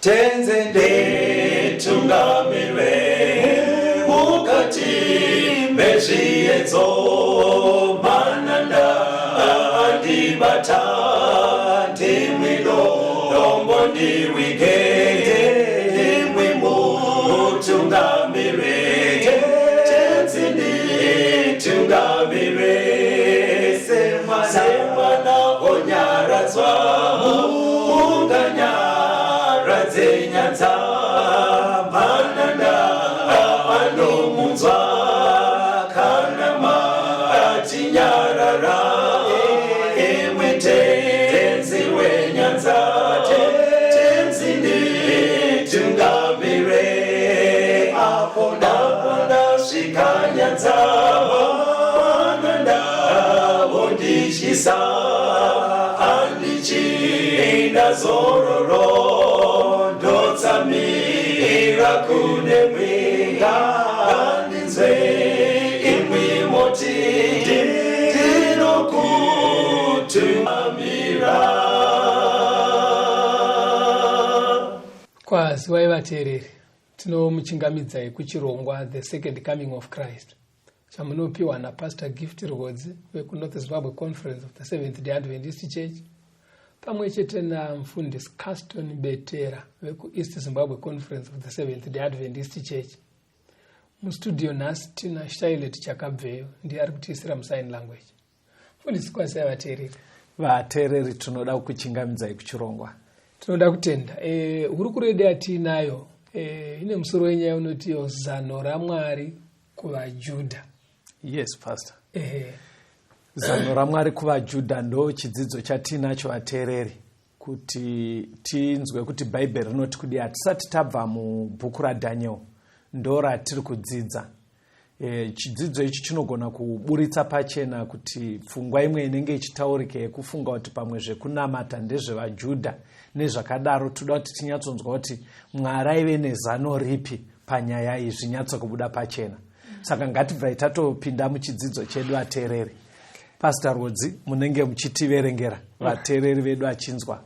tenzende tungamirwe mukati mezviedzo mananda andibata ndimwino dombo ndiwike ndimwi mutungamirwe tenzende tungamirwe semana onyaradzwa mananda anomunzwa kanama atinyarara emwete tenzi wenyanza tenzinde tungamire apo ndasvikanyanza mananda ondishisa andichienda zororo ndotsamira kune mwenga andinzwe imwi moti ndinokutungamira. Kwaziwai vateereri, tinomuchingamidzai kuchirongwa The Second Coming of Christ chamunopiwa naPastor Gift Rhodzi wekuNorth Zimbabwe Conference of the Seventh-day Adventist Church pamwe chete namufundisi Caston Betera wekuEast Zimbabwe Conference of the Seventh-day Adventist Church. Mustudio nhasi tina Shailet Chakabveyo ndiye ari kutiisira musign language. Mufundisi, kwasai vateereri. Vateereri, tinoda kuchingamidzai kuchirongwa. Tinoda kutenda. Hurukuro yatinayo ine musoro wenyaya unoti Zano Ramwari Kuvajudha. Yes, Pastor. Zano Ramwari Kuvajudha ndo chidzidzo chatinacho vateereri kuti tinzwe kuti Bhaibheri rinoti kudi hatisati tabva mubhuku raDhaniel ndo ratiri kudzidza. Chidzidzo ichi chinogona kuburitsa pachena kuti pfungwa imwe inenge ichitaurika yekufunga kuti pamwe zvekunamata ndezvevaJudha nezvakadaro, toda kuti tinyatsonzwa kuti Mwari aive nezano ripi panyaya iyi zvinyatsokubuda pachena. Saka ngatibvai tatopinda muchidzidzo chedu vateereri. Pastor Rhodzi, munenge muchitiverengera vateereri vedu achinzwa.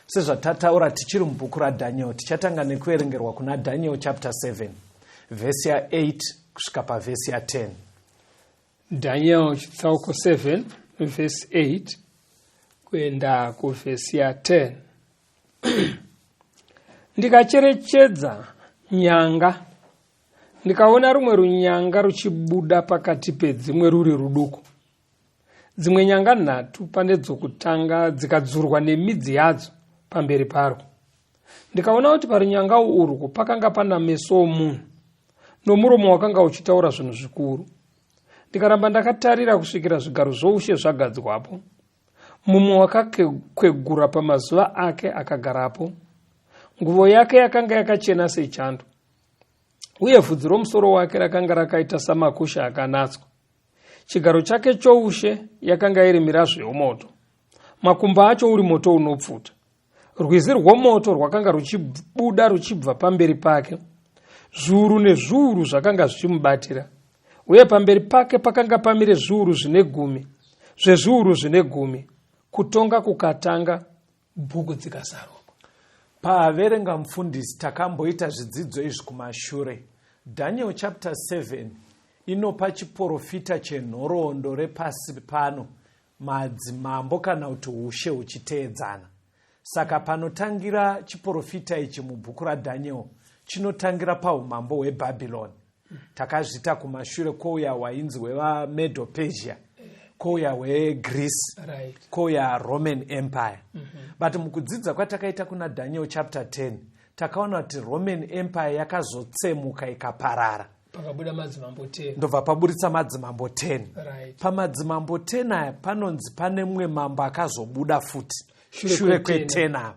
Sezvatataura tichiri mubhuku raDhaniel, tichatanga nekuverengerwa kuna Daniel chapter 7 verse ya 8 kusvika pavhesi ya 10. Daniel chitsauko 7 verse 8 kuenda kuvhesi ya 10. Ndikacherechedza nyanga, ndikaona rumwe runyanga ruchibuda pakati pedzimwe ruri ruduku. Dzimwe nyanga 3 pane dzokutanga dzikadzurwa nemidzi yadzo pamberi paro. Ndikaona kuti parunyanga urwu pakanga pana meso omunhu nomuromo wakanga uchitaura zvinhu zvikuru. Ndikaramba ndakatarira kusvikira zvigaro zvoushe zvagadzwapo. Mumwe wakakwegura pamazuva ake akagarapo. Nguvo yake yakanga yakachena sechando, uye vhudzi romusoro wake rakanga rakaita samakusha akanatswa. Chigaro chake choushe yakanga iri mirazvo yomoto, makumbo acho uri moto unopfuta. Rwizi rwomoto rwakanga ruchibuda ruchibva pamberi pake. Zviuru nezviuru zvakanga zvichimubatira, uye pamberi pake pakanga pamire zviuru zvine 10 zvezviuru zvine 10. Kutonga kukatanga, bhuku dzikazarwa. Paverenga mufundisi takamboita zvidzidzo izvi kumashure. Daniel chapter 7 inopa chiprofita chenhoroondo repasi pano, madzimambo kana kuti ushe huchiteedzana. Saka panotangira chiprofita ichi mubhuku raDhaniel chinotangira paumambo hweBhabhironi. Takazvita kumashure kouya wainzi wevaMedo Persia, kouya hweGreece, kouya Roman Empire. But mukudzidza kwatakaita kuna Daniel chapter 10 takaona kuti Roman Empire yakazotsemuka ikaparara. Pakabuda madzimambo 10. Ndobva paburitsa madzimambo 10. Pamadzimambo 10 aya panonzi pane mumwe mambo akazobuda futi shure kwe10 apa.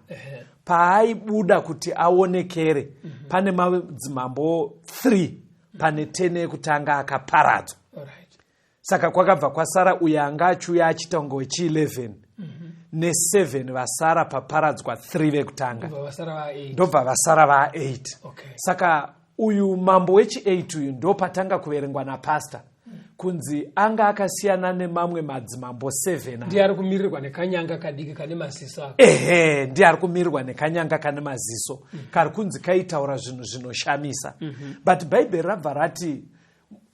Paaibuda kuti aonekere pane madzimambo 3 pane 10 ekutanga akaparadzwa. Saka kwakabva kwasara uyo anga achiuya achita kunge wechi11 ne7 vasara paparadzwa 3 vekutanga, ndobva vasara va8. Saka uyu mambo wechi8 uyu ndo patanga kuverengwa naPastor kunzi anga akasiyana nemamwe madzimambo 7 ndiye ari kumirirwa nekanyanga kadiki kane maziso ndiye ari kumirirwa nekanyanga kane maziso kari kunzi kaitaura zvinhu zvinoshamisa but bhaibheri rabva rati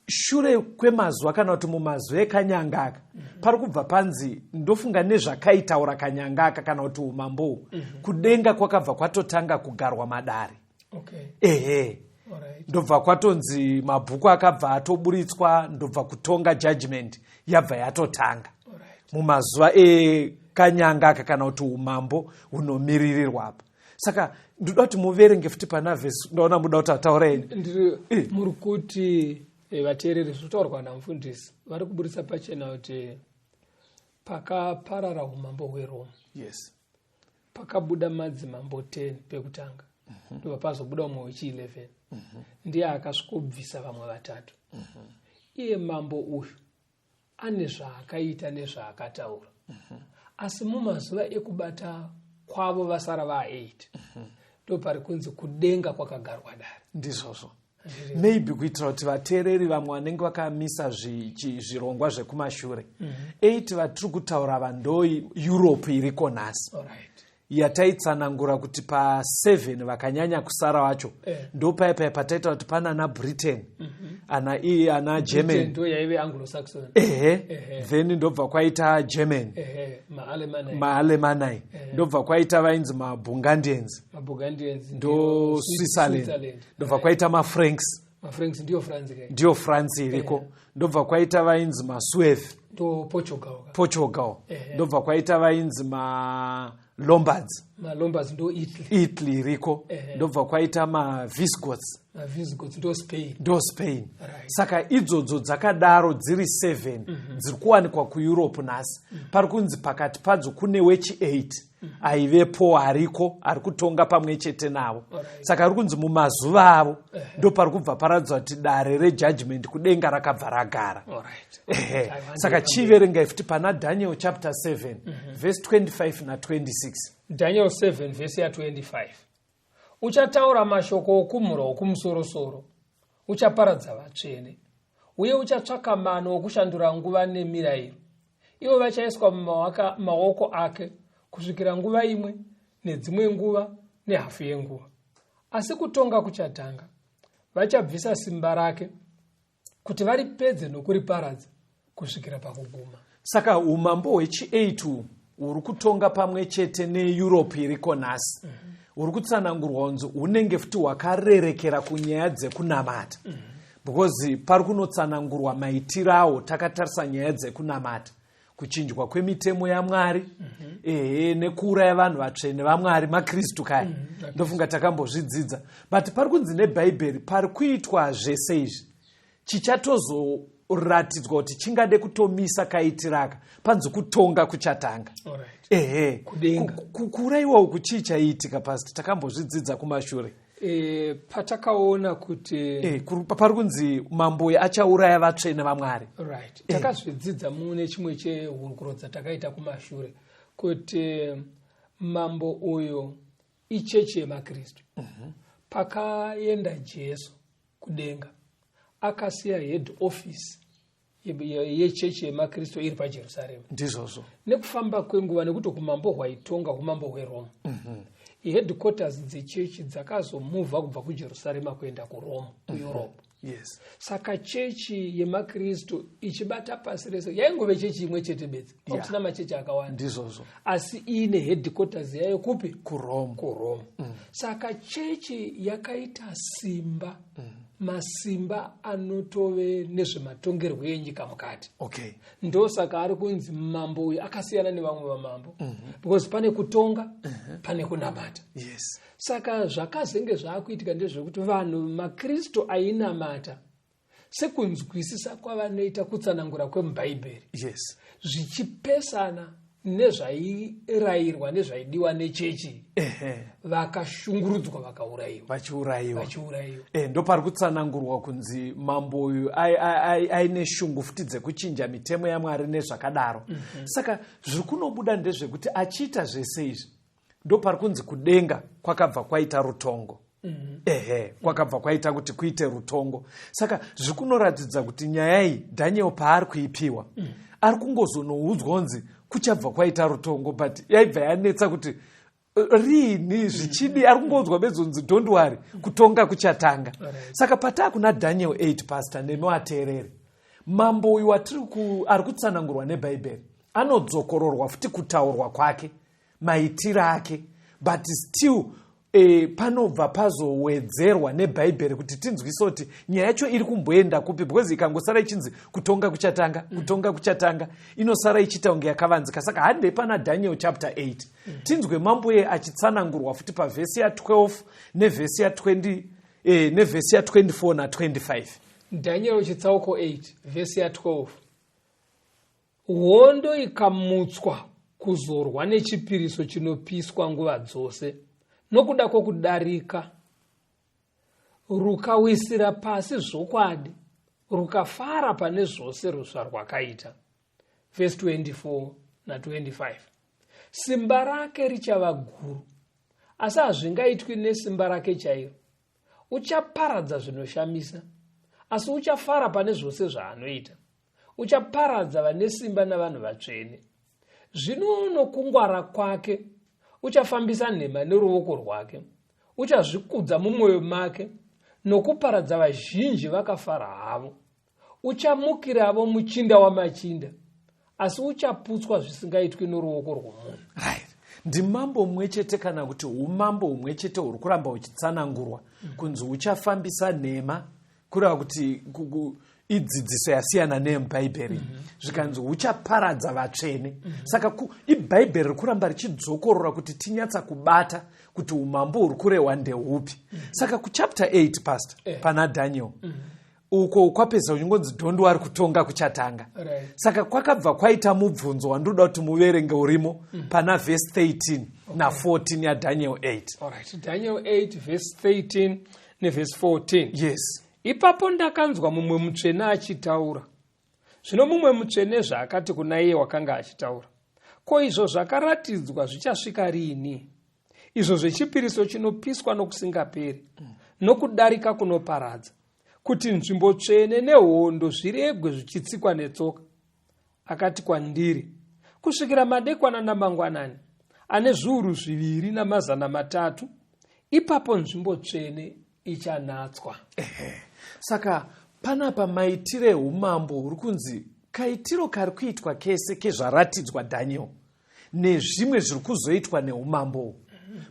shure kwemazuva kana kuti mumazuva ekanyangaka pari kubva panzi ndofunga nezvakaitaura kanyangaka kana kuti umambo kudenga kwakabva kwatotanga kugarwa madare ndobva kwatonzi mabhuku akabva atoburitswa ndobva kutonga judgment yabva yatotanga mumazuva ekanyangaka kana kuti umambo hunomiririrwa apa. Saka ndoda kuti muverenge futi pana vhesi ndaona muda kuti ataurei muri kuti vateereri zvotaurwa namufundisi vari kuburitsa pachena kuti pakaparara umambo hweRoma pakabuda madzimambo 10 pekutanga ndobva pazobuda umwe wechi11 ndiye akasvikobvisa vamwe vatatu. Iye mambo uyu ane zvaakaita nezvaakataura asi mumazuva ekubata kwavo vasara va8 ndopari kunzi kudenga kwakagarwa dare. Ndizvozvo maybe kuitira kuti vateereri vamwe vanenge vakamisa zvirongwa zvekumashure 8 vatiri kutaura ndo Europe iriko nhasi yataitsanangura kuti pa7 vakanyanya kusara vacho ndo paipai pataita kuti pana naBritain ana German ndo yaive Anglo-Saxon then ndobva kwaita German maAlemanai ndobva kwaita vainzi maBurgundians ndo Switzerland ndobva kwaita maFranks ndiyo France iriko ndobva kwaita vainzi maSueve ndo Portugal ndobva kwaita vainzi Lombards ndo Italy iriko ndobva kwaita maVisigoths ndo Spain saka idzodzo dzakadaro dziri 7 dziri kuwanikwa kuEurope nhasi pari kunzi pakati padzo kune wechi8 aivepo ariko ari kutonga pamwe chete navo saka ari kunzi mumazuva avo ndo pari kubva paradza kuti dare rejudgment kudenga rakabva ragara. Saka chiverengai futi pana Daniel chapter 7 verse 25 na 26. Daniel 7 verse ya 25. Uchataura mashoko okumura okumusoro-soro, uchaparadza vatsvene, uye uchatsvaka mano okushandura nguva nemirayiro. Ivo vachaiswa mumaoko ake kusvikira nguva imwe nedzimwe nguva nehafu yenguva. Asi kutonga kuchatanga, vachabvisa simba rake kuti varipedze nokuriparadza kusvikira pakuguma. Saka umambo hwechi8 uri kutonga pamwe chete neEurope iriko nhasi uri kutsanangurwa unzi unenge futi wakarerekera kunyaya dzekunamata because pari kunotsanangurwa maitiro awo takatarisa nyaya dzekunamata kuchinjwa kwemitemo yaMwari nekuuraya vanhu vatsvene vaMwari maKristu kaya ndofunga takambozvidzidza but pari kunzi neBhaibheri pari kuitwa zvese izvi chichatozoratidzwa kuti chingade kutomisa kaitiraka panzi kutonga kuchatanga. Kuurayiwa uku chii chaiitika pasi takambozvidzidza kumashure patakaona kuti pari kunzi mambo achauraya vatsvene vaMwari takazvidzidza mune chimwe chehurukuro dzatakaita kumashure kuti mambo uyo ichechi yemaKristu pakaenda Jesu kudenga akasiya head office yechechi yemaKristu iri paJerusarema. Ndizvozvo nekufamba kwenguva nekuti kumambo hwaitonga kumambo hweRoma headquarters dzechechi dzakazomuvha kubva kuJerusarema kuenda kuRoma kuEurope. Saka chechi yemaKristu ichibata pasi rese yaingove chechi imwe chete bedzi kusina machechi akawanda ndizvozvo asi ine headquarters yayo kupi kuRoma. Saka chechi yakaita simba masimba anotove nezvematongerwo enyika mukati. Ndo saka ari kunzi mambo uyu akasiyana nevamwe vamambo because pane kutonga pane kunamata. Saka zvakazenge zvaakuitika ndezvekuti vanhu maKristu ainamata sekunzwisisa kwavanoita kutsanangura kwemubhaibheri zvichipesana nezvairayirwa nezvaidiwa nechechi vakashungurudzwa vakaurayiwa. Ndo pari kutsanangurwa kunzi mambo uyu aine shungu futi dzekuchinja mitemo yaMwari nezvakadaro. Saka zviri kunobuda ndezvekuti achiita zvese izvi ndo pari kunzi kudenga kwakabva kwaita rutongo kwakabva kwaita kuti kuite rutongo. Saka zvikunoratidza kuti nyaya iyi Daniel paari kuipiwa ari kungozonoudzwa kunzi kuchabva kwaita rutongo, but yaibva yanetsa kuti rini zvichidi, ari kungodzwa bezonzi don't worry, kutonga kuchatanga. Saka pataa kuna Daniel 8 pastor nemiwateereri, mambo uyu ari kutsanangurwa nebhaibheri anodzokororwa futi kutaurwa kwake, maitiro ake, but still panobva pazowedzerwa nebhaibheri kuti tinzwise kuti nyaya yacho iri kumboenda kupi, because ikangosara ichinzi kutonga kuchatanga inosara ichiita kunge yakavanzika. Saka handei pana Daniel chapter 8 tinzwe mambo achitsanangurwa futi pavhesi ya12 nevhesi ya20 nevhesi ya24 na25. Daniel chitsauko 8 vhesi ya12. Hondo ikamutswa kuzorwa nechipiriso chinopiswa nguva dzose, nokuda kwokudarika rukawisira pasi zvokwadi, rukafara pane zvose rusva rwakaita. Verse 24 na 25. Simba rake richava guru, asi hazvingaitwi nesimba rake chairo. Uchaparadza zvinoshamisa, asi uchafara pane zvose zvaanoita. Uchaparadza vane simba navanhu vatsvene. Zvino nokungwara kwake uchafambisa nhema neruoko rwake. Uchazvikudza mumwoyo make nokuparadza vazhinji vakafara havo. Uchamukiravo muchinda wamachinda, asi uchaputswa zvisingaitwi noruoko rwomunhu. Right. Ndimambo mumwe chete kana kuti umambo umwe chete uri kuramba uchitsanangurwa kunzi uchafambisa nhema, kureva kuti idzidziso yasiyana nemubhaibheri, zvikanzi uchaparadza vatsvene. Saka ibhaibheri riri kuramba richidzokorora kuti tinyatsa kubata kuti umambo uri kurehwa ndeupi. Saka kuchapter 8 pastor pana Daniel uko kwapedza uchingonzi don't worry, kutonga kuchatanga. Saka kwakabva kwaita mubvunzo wandoda kuti muverenge urimo pana verse 13 na 14 ya Daniel 8. Alright, Daniel 8 verse 13 neverse 14. Yes. Ipapo ndakanzwa mumwe mutsvene achitaura. Zvino mumwe mutsvene zvaakati kuna iye wakanga achitaura, ko izvo zvakaratidzwa zvichasvika rini? Izvo zvechipiriso chinopiswa nokusingaperi, nokudarika kunoparadza, kuti nzvimbo tsvene nehondo zviregwe zvichitsikwa netsoka. Akati kwandiri, kusvikira madekwana namangwanani, ane zviuru 2 namazana 3, ipapo nzvimbo tsvene ichanatwa. Saka panapa maitiro eumambo uri kunzi kaitiro kari kuitwa kese kezvaratidzwa Daniel nezvimwe zviri kuzoitwa neumambo.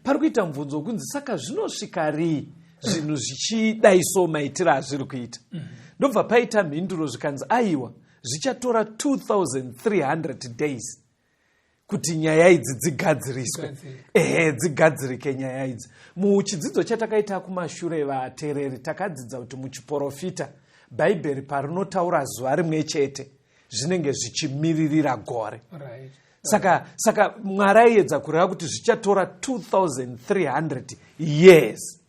Pari kuita mubvunzo wokunzi saka zvinosvika rii zvinhu zvichidaiso maitiro azviri kuita. Ndobva paita mhinduro zvikanzi aiwa zvichatora 2300 days kuti nyaya idzi dzigadziriswe. Dzigadzirike nyaya idzi. Muchidzidzo chatakaita kumashure vateereri takadzidza kuti muchiprofita bhaibheri parinotaura zuva rimwe chete zvinenge zvichimiririra gore. Saka Mwari aiedza kureva kuti zvichatora 2300 years.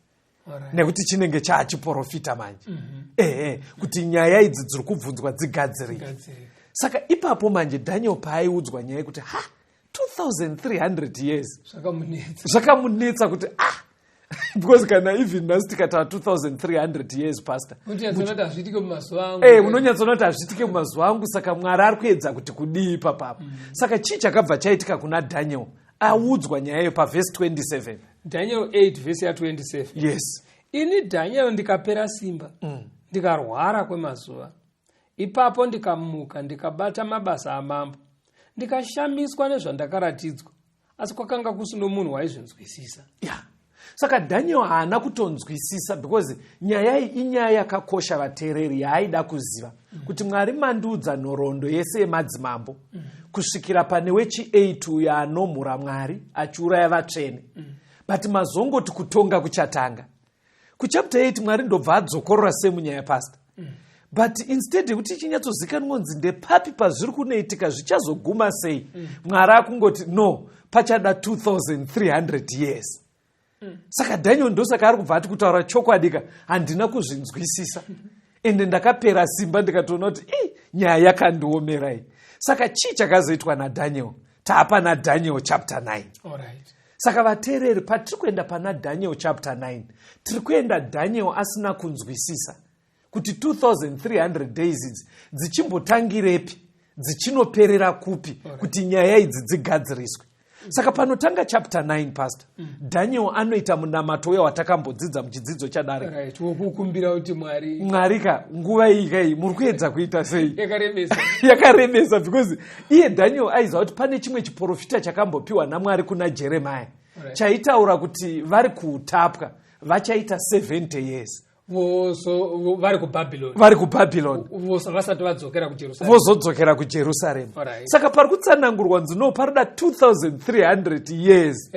Nekuti chinenge chaachiprofita manje. Kuti nyaya idzi dziri kubvunzwa dzigadzirike. Saka ipapo manje Daniel paaiudzwa nyaya yekuti 2300 years zvakamunetsa kuti because kana even nhasi tikataura 2300 years pastor unonyatsonoti hazvitike mumazuva angu. Saka Mwari ari kuedza kuti kudii papapo. Saka chii chakabva chaitika kuna Daniel audzwa nyaya iyo pavhesi 27. Daniel 8 vhesi ya27. Yes. Ini Daniel ndikapera simba, ndikarwara kwemazuva. Ipapo ndikamuka ndikabata mabasa amambo, ndikashamiswa nezvandakaratidzwa, asi kwakanga kusino munhu waizvinzwisisa. Saka Daniel haana kutonzwisisa because nyaya iyi inyaya yakakosha vateereri yaaida kuziva kuti Mwari mandiudza nhoroondo yese yemadzimambo kusvikira pane wechi8 uyo anomhura Mwari achiuraya vatsvene. But mazongoti kutonga kuchatanga. Kuchapter 8 Mwari ndobva adzokorora semunyaya pastor. But instead yekuti chinyatsozikanwa kunzi ndepapi pazviri kunoitika zvichazoguma sei, Mwari akungoti no, pachada 2300 years. Saka Daniel ndosaka ari kubva ati kutaura chokwadika handina kuzvinzwisisa ende ndakapera simba ndikatoona kuti nyaya yakandiomerai. Saka chii chakazoitwa naDaniel? taapana Daniel chapter 9. Alright. Saka vateereri, patiri kuenda pana Daniel chapter 9, tiri kuenda Daniel asina kunzwisisa kuti 2300 days idzi dzichimbotangirepi, dzichinoperera kupi, kuti nyaya idzi dzigadziriswe. Saka panotanga chapter 9 pastor, Daniel anoita munamato uya watakambodzidza muchidzidzo chadare. Right, wokukumbira kuti Mwari ka nguva iyi kai muri kuedza kuita sei? Yakaremesa. Yakaremesa because iye Daniel aiziva kuti pane chimwe chiprofita chakambopiwa naMwari kuna Jeremiah. Chaitaura kuti vari kuutapwa vachaita 70 years. Vari kuBhabhiloni. Vari kuBhabhiloni. Vasati vadzokera kuJerusarema. Vozodzokera kuJerusarema. Saka pari kutsanangurwa nzino parida 2300 years.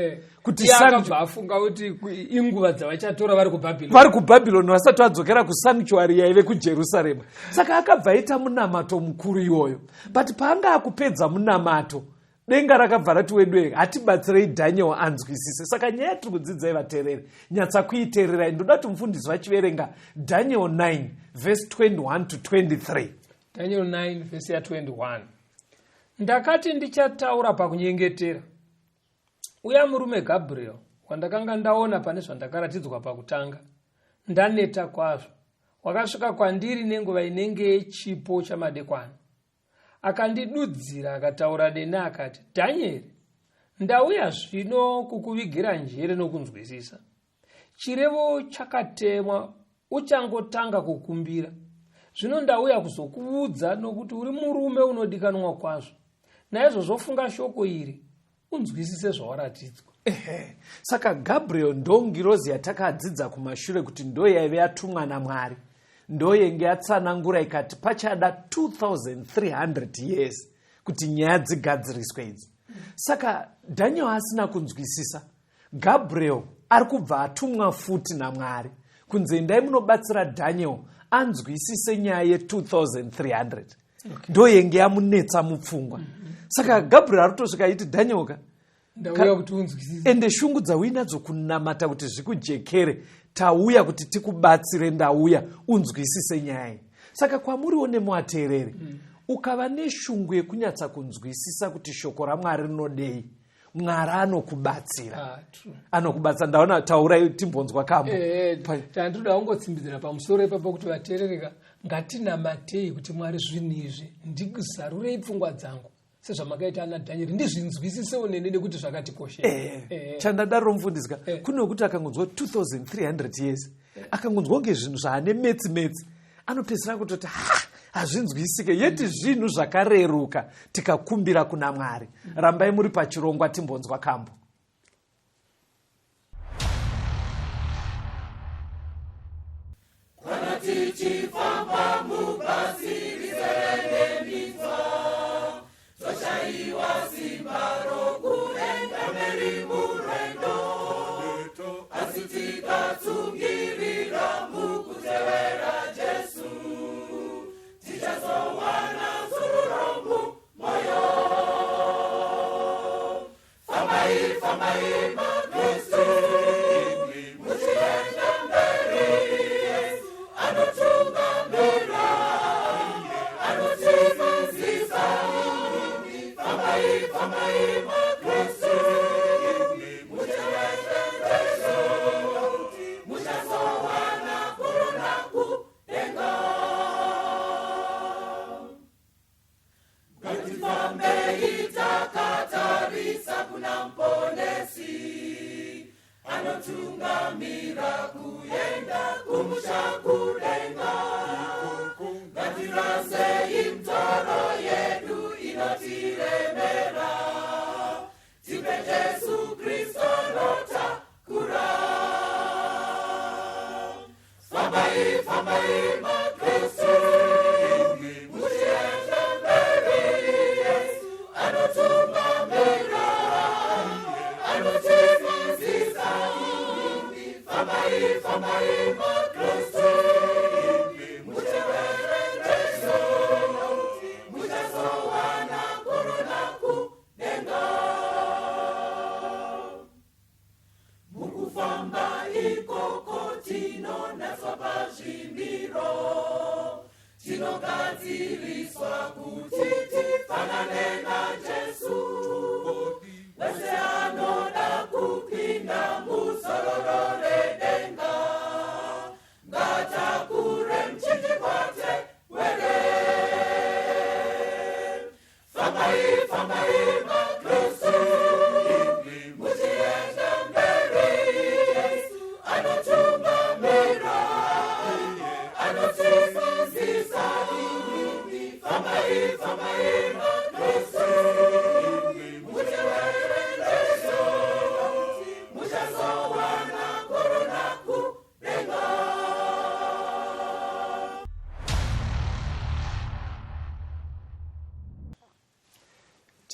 Kuti akabva afunga kuti inguva dzavachatora vari kuBhabhiloni. Vari kuBhabhiloni vasati vadzokera kusanctuary yaive kuJerusarema. Saka akabva aita munamato mukuru iwoyo. But paanga akupedza munamato, denga rakabva rati wedwe hatibatsirei Daniel anzwisise. Saka nyaya tiri kudzidzai vateereri, nyatsa kuiteererai. Ndoda kuti mufundisi vachiverenga Daniel 9 verse 21 to 23. Daniel 9 verse ya 21. Ndakati ndichataura pakunyengetera, uya murume Gabriel wandakanga ndaona pane zvandakaratidzwa pakutanga, ndaneta kwazvo. Wakasvika kwandiri nenguva inenge yechipo chamadekwana. Akandidudzira akataura neni akati, Danieri, ndauya zvino kukuvigira njere nokunzwisisa. Chirevo chakatemwa, uchangotanga kukumbira. Zvino ndauya kuzokuudza nokuti uri murume unodikanwa kwazvo. Naizvozvo funga shoko iri, unzwisise zvawaratidzwa. Saka Gabriel ndongirozi yatakadzidza kumashure kuti ndo yaive yatumwa naMwari. Ndo yenge yatsanangura ikati pachada 2300 years kuti nyaya dzigadziriswe idzi. Saka Daniel asina kunzwisisa. Gabriel ari kubva atumwa futi naMwari kunze endai munobatsira Daniel anzwisise nyaya ye2300. Ndo yenge yamunetsa mupfungwa. Saka Gabriel arutosvika aiti Daniel ka ndauya kuti unzwisise. Ende shungu dzauinadzo kunamata kuti zvikujekere, tauya kuti tikubatsire, ndauya unzwisise nyaya. Saka kwamuriwo nemuateereri, ukava neshungu yekunyatsa kunzwisisa kuti shoko raMwari rinodei, Mwari anokubatsira. Anokubatsira. Ndaona taurai timbonzwa kambo. Tandoda kungotsimbizira pamusoro ipapo kuti vateerereka ngatinamatei kuti Mwari zvinizvi ndikuzarurei pfungwa dzangu. Sezvamakaita ana Daniel ndizvinzwisisewo nene nekuti zvakatikoshera. Chandadaro mufundisika kuno kuti akangonzwa 2300 years akangonzwa ngezvinhu zvaane metsi anopedzisira kutoti hazvinzwisike, yeti zvinhu zvakareruka tikakumbira kuna Mwari. Rambai muri pachirongwa timbonzwa kambo. Tinogadziriswa kuti tifanane naJesu.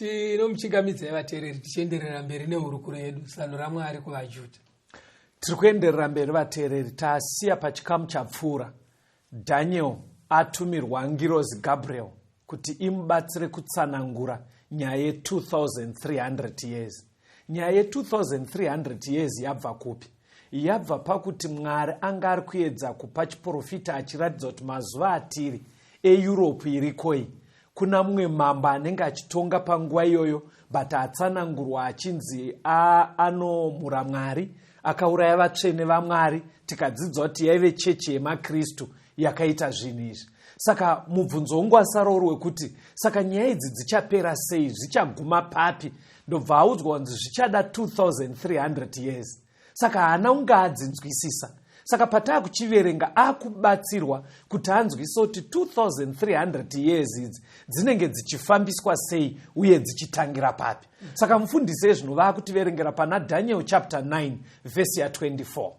tinomuchingamidzai vateereri tichienderera mberi nehurukuro yedu zano raMwari kuvajudha. Tiri kuenderera mberi vateereri. Tasiya pachikamu chapfuura Daniel atumirwa ngirozi Gabriel kuti imubatsire kutsanangura nyaya ye2300 years. Nyaya ye2300 years yabva kupi? Yabva pakuti Mwari anga ari kuedza kupa chiprofita achiratidza kuti mazuva atiri eEurope irikoi kuna mumwe mambo anenge achitonga panguva iyoyo, but atsanangurwa achinzi anomhura Mwari, akauraya vatsvene vaMwari. Tikadzidza kuti yaive chechi yemakristu yakaita zvinhu izvi. Saka mubvunzo wangu wasara uri wekuti saka nyaya idzi dzichapera sei, zvichaguma papi? Ndobva audzwa kunzi zvichada 2300 years. Saka haana unga adzinzwisisa. Saka pataa kuchiverenga akubatsirwa kuti anzwisisa kuti 2300 years idzi dzinenge dzichifambiswa sei uye dzichitangira papi. Saka mufundisi ezvino vaakutiverengera pana Daniel chapter 9 verse ya 24.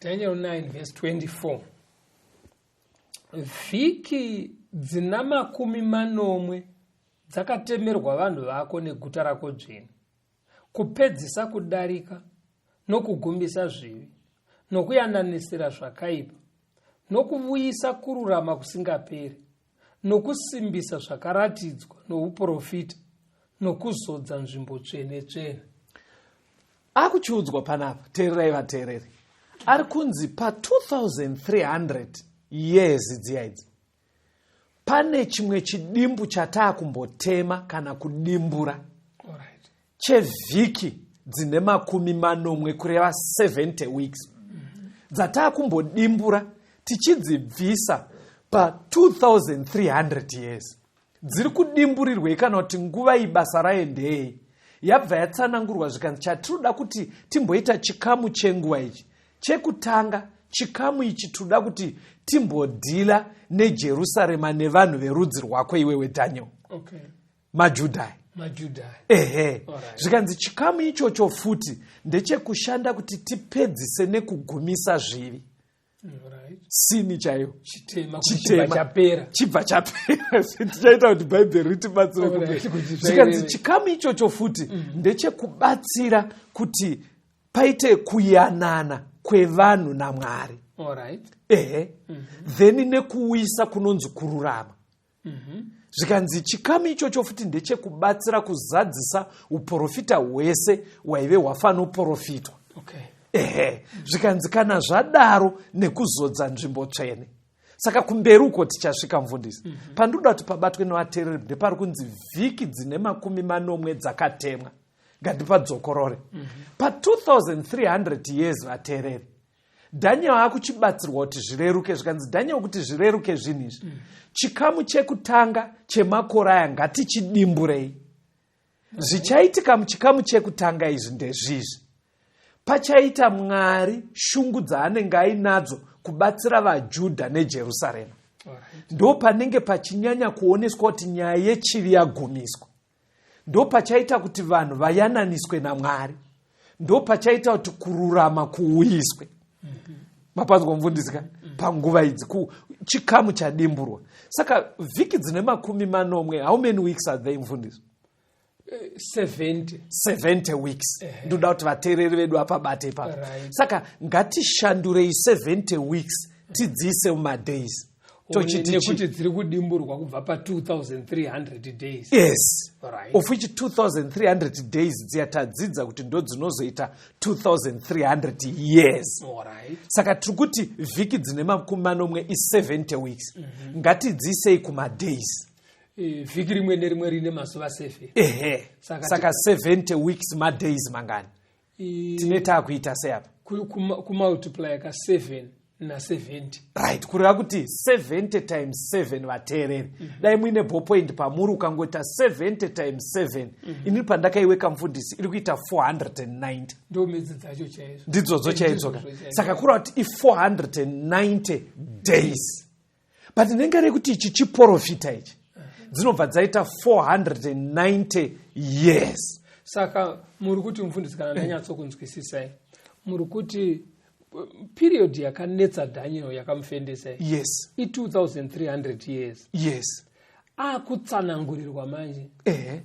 Daniel 9 verse 24. Vhiki dzina 80 dzakatemerwa vanhu vako neguta rako dzvene, kupedzisa kudarika nokugumbisa zvivi, nokuyananisira zvakaipa, nokuvuyisa kururama kusingaperi, nokusimbisa zvakaratidzwa nouprofita, nokuzodza nzvimbo tsvene-tsvene. Akuchiudzwa panapa, teererai vateereri, ari kunzi pa 2300 years dziya idzi pane chimwe chidimbu chataakumbotema kana kudimbura chevhiki dzine 80 kureva 70 weeks dzataakumbodimbura tichidzibvisa pa 2300 years. Dziri kudimburirwei kana kuti nguva iyi basa rayo ndei? Yabva yatsanangurwa zvikanzi chatinoda kuti timboita chikamu chenguva ichi chekutanga. Chikamu ichi toda kuti timbodhila neJerusarema nevanhu verudzi rwako iwewe Daniel. Okay. Majudhai. Alright. Zvikanzi chikamu ichocho futi ndechekushanda kuti tipedzise nekugumisa zvivi. Alright. Sini chayo. Chitema. Chibva chapera. Tichaita kuti Bhaibheri ritibatsire kupera. Zvikanzi chikamu ichocho futi ndechekubatsira kuti paite kuyanana kwevanhu naMwari. Alright. Then nekuuyisa kunonzi kururama. Zvikanzi chikamu ichocho futi ndechekubatsira kuzadzisa uprofita hwese hwaive hwafanoprofitwa. Okay. Zvikanzi kana zvadaro nekuzodza nzvimbo tsvene. Saka kumberi uko tichasvika mufundisi. Pandoda kuti pabatwe nevateereri ndepari kunzi vhiki dzine 80 dzakatemwa. Ngandipadzokorore. Pa 2300 years vateereri, Daniel akuchibatsirwa kuti zvireruke. Zvikanzi Daniel kuti zvireruke zvinhu izvi, chikamu chekutanga chemakore aya ngatichidimburei. Zvichaitika muchikamu chekutanga izvi ndezvizvi: pachaita Mwari shungu dzaanenge ainadzo kubatsira vaJudha neJerusarema. Ndo panenge pachinyanya kuoneswa kuti nyaya yechivi yagumiswa. Ndo pachaita kuti vanhu vayananiswe naMwari. Ndo pachaita kuti kururama kuuyiswe. Mapanzwa mufundisi ka? Panguva idzi chikamu chadimburwa. Saka vhiki dzine 80, how many weeks are they mufundisi? 70 weeks. Ndoda kuti vateereri vedu apabate ipapo. Saka ngatishandurei 70 weeks tidziise mumadays. Nekuti dziri kudimburwa kubva pa 2300 days. Yes. Right. Of which 2300 days dziyatadzidza kuti ndo dzinozoita 2300 years. Alright. Saka tiri kuti vhiki dzine 80 is 70 weeks. Ngatidziisei kumadays. Vhiki rimwe nerimwe rine mazuva 7. Saka 70 weeks madays mangani. Tineta kuita seapa. Kumultiply ka 7 na 70. Right, kureva kuti 70 times 7 vateereri. Dai muine ballpoint pamuri ukangota 70 times 7. Ini pandakaiweka mufundisi iri kuita 490. Ndo midzi dzacho chaizvo. Ndidzodzo chaidzoka. Saka kureva kuti i 490 days. But nengere kuti ichi chiprofita ichi dzinobva dzaita 490 years. Saka muri kuti mufundisi kana ndanyatsokunzwisisai, muri kuti period yakanetsa Daniel yakamufendesa. Yes. I 2300 years. Yes. akutsanangurirwa manje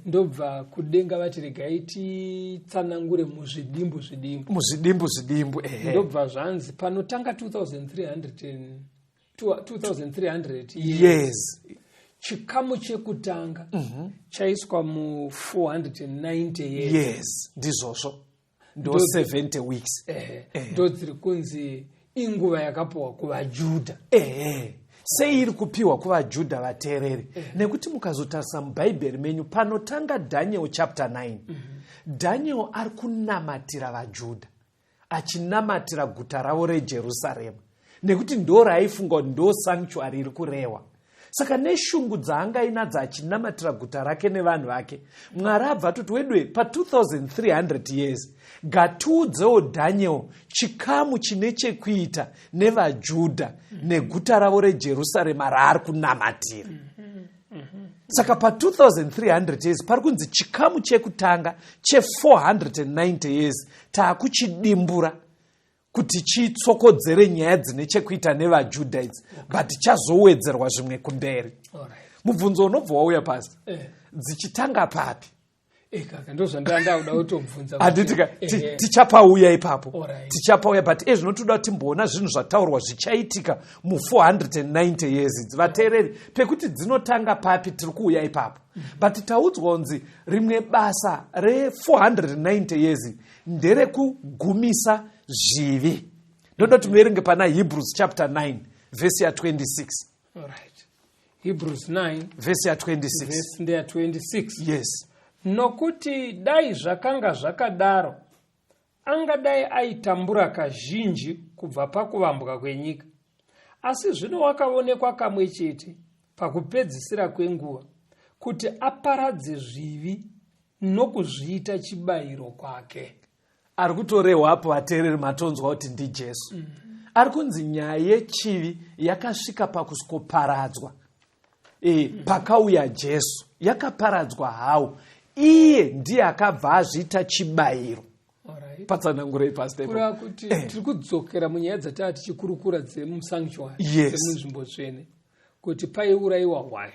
ndobva kudenga vati regai titsanangure muzvidimbu ndobva zvanzi panotanga 2300 yes chikamu chekutanga chaiswa mu 490 years yes ndizvozvo ndo 70 weeks ndo dziri kunzi inguva yakapiwa kuvajudha sei iri kupiwa kuvajudha vateereri nekuti mukazotarisa mubhaibheri menyu panotanga Daniel chapter 9 Daniel ari kunamatira vajudha achinamatira guta ravo rejerusarema nekuti ndo raaifunga ndo sanctuary iri kurehwa. Saka neshungu dzaanga inadzo achinamatira guta rake nevanhu vake, Mwari abva toti wedwe pa 2300 years gatiudzewo Daniel chikamu chine chekuita nevaJudha neguta ravo reJerusarema raari kunamatira. Saka pa 2300 years pari kunzi chikamu chekutanga che490 years taakuchidimbura kuti chitsokodzere nyaya dzine chekuita nevaJudha idzi, but chazowedzerwa zvimwe kumberi. Mubvunzo unobva wauya pasi dzichitanga papi? Kaka ndozvandandauda kutobvunza. Aditika tichapauya ipapo. Tichapauya, but zvinotoda kuti timboona zvinhu zvataurwa zvichaitika mu 490 years idzi. Vateereri, pekuti dzinotanga papi tiri kuuya ipapo. But taudzwa kunzi rimwe basa re 490 years ndere kugumisa zvivi. Ndoda tiverenge pana Hebrews chapter 9 verse ya 26. Hebrews 9 verse ya 26. Verse ya 26. Yes. Nokuti dai zvakanga zvakadaro, angadai aitambura kazhinji kubva pakuvambwa kwenyika. Asi zvino wakaonekwa kamwe chete pakupedzisira kwenguva, kuti aparadze zvivi nokuzviita chibayiro kwake. Ari kutorehwa apo vateereri matonzwa kuti ndi Jesu. Ari kunzi nyaya yechivi yakasvika pakusikoparadzwa. Pakauya Jesu, yakaparadzwa hao. Iye ndiye akabva azviita chibayiro. Patsanangurei pastor. Kura kuti tiri kudzokera munyaya dzatava tichikurukura dzemusanctuary, dzemunzvimbo tsvene, kuti paiurayiwa hwai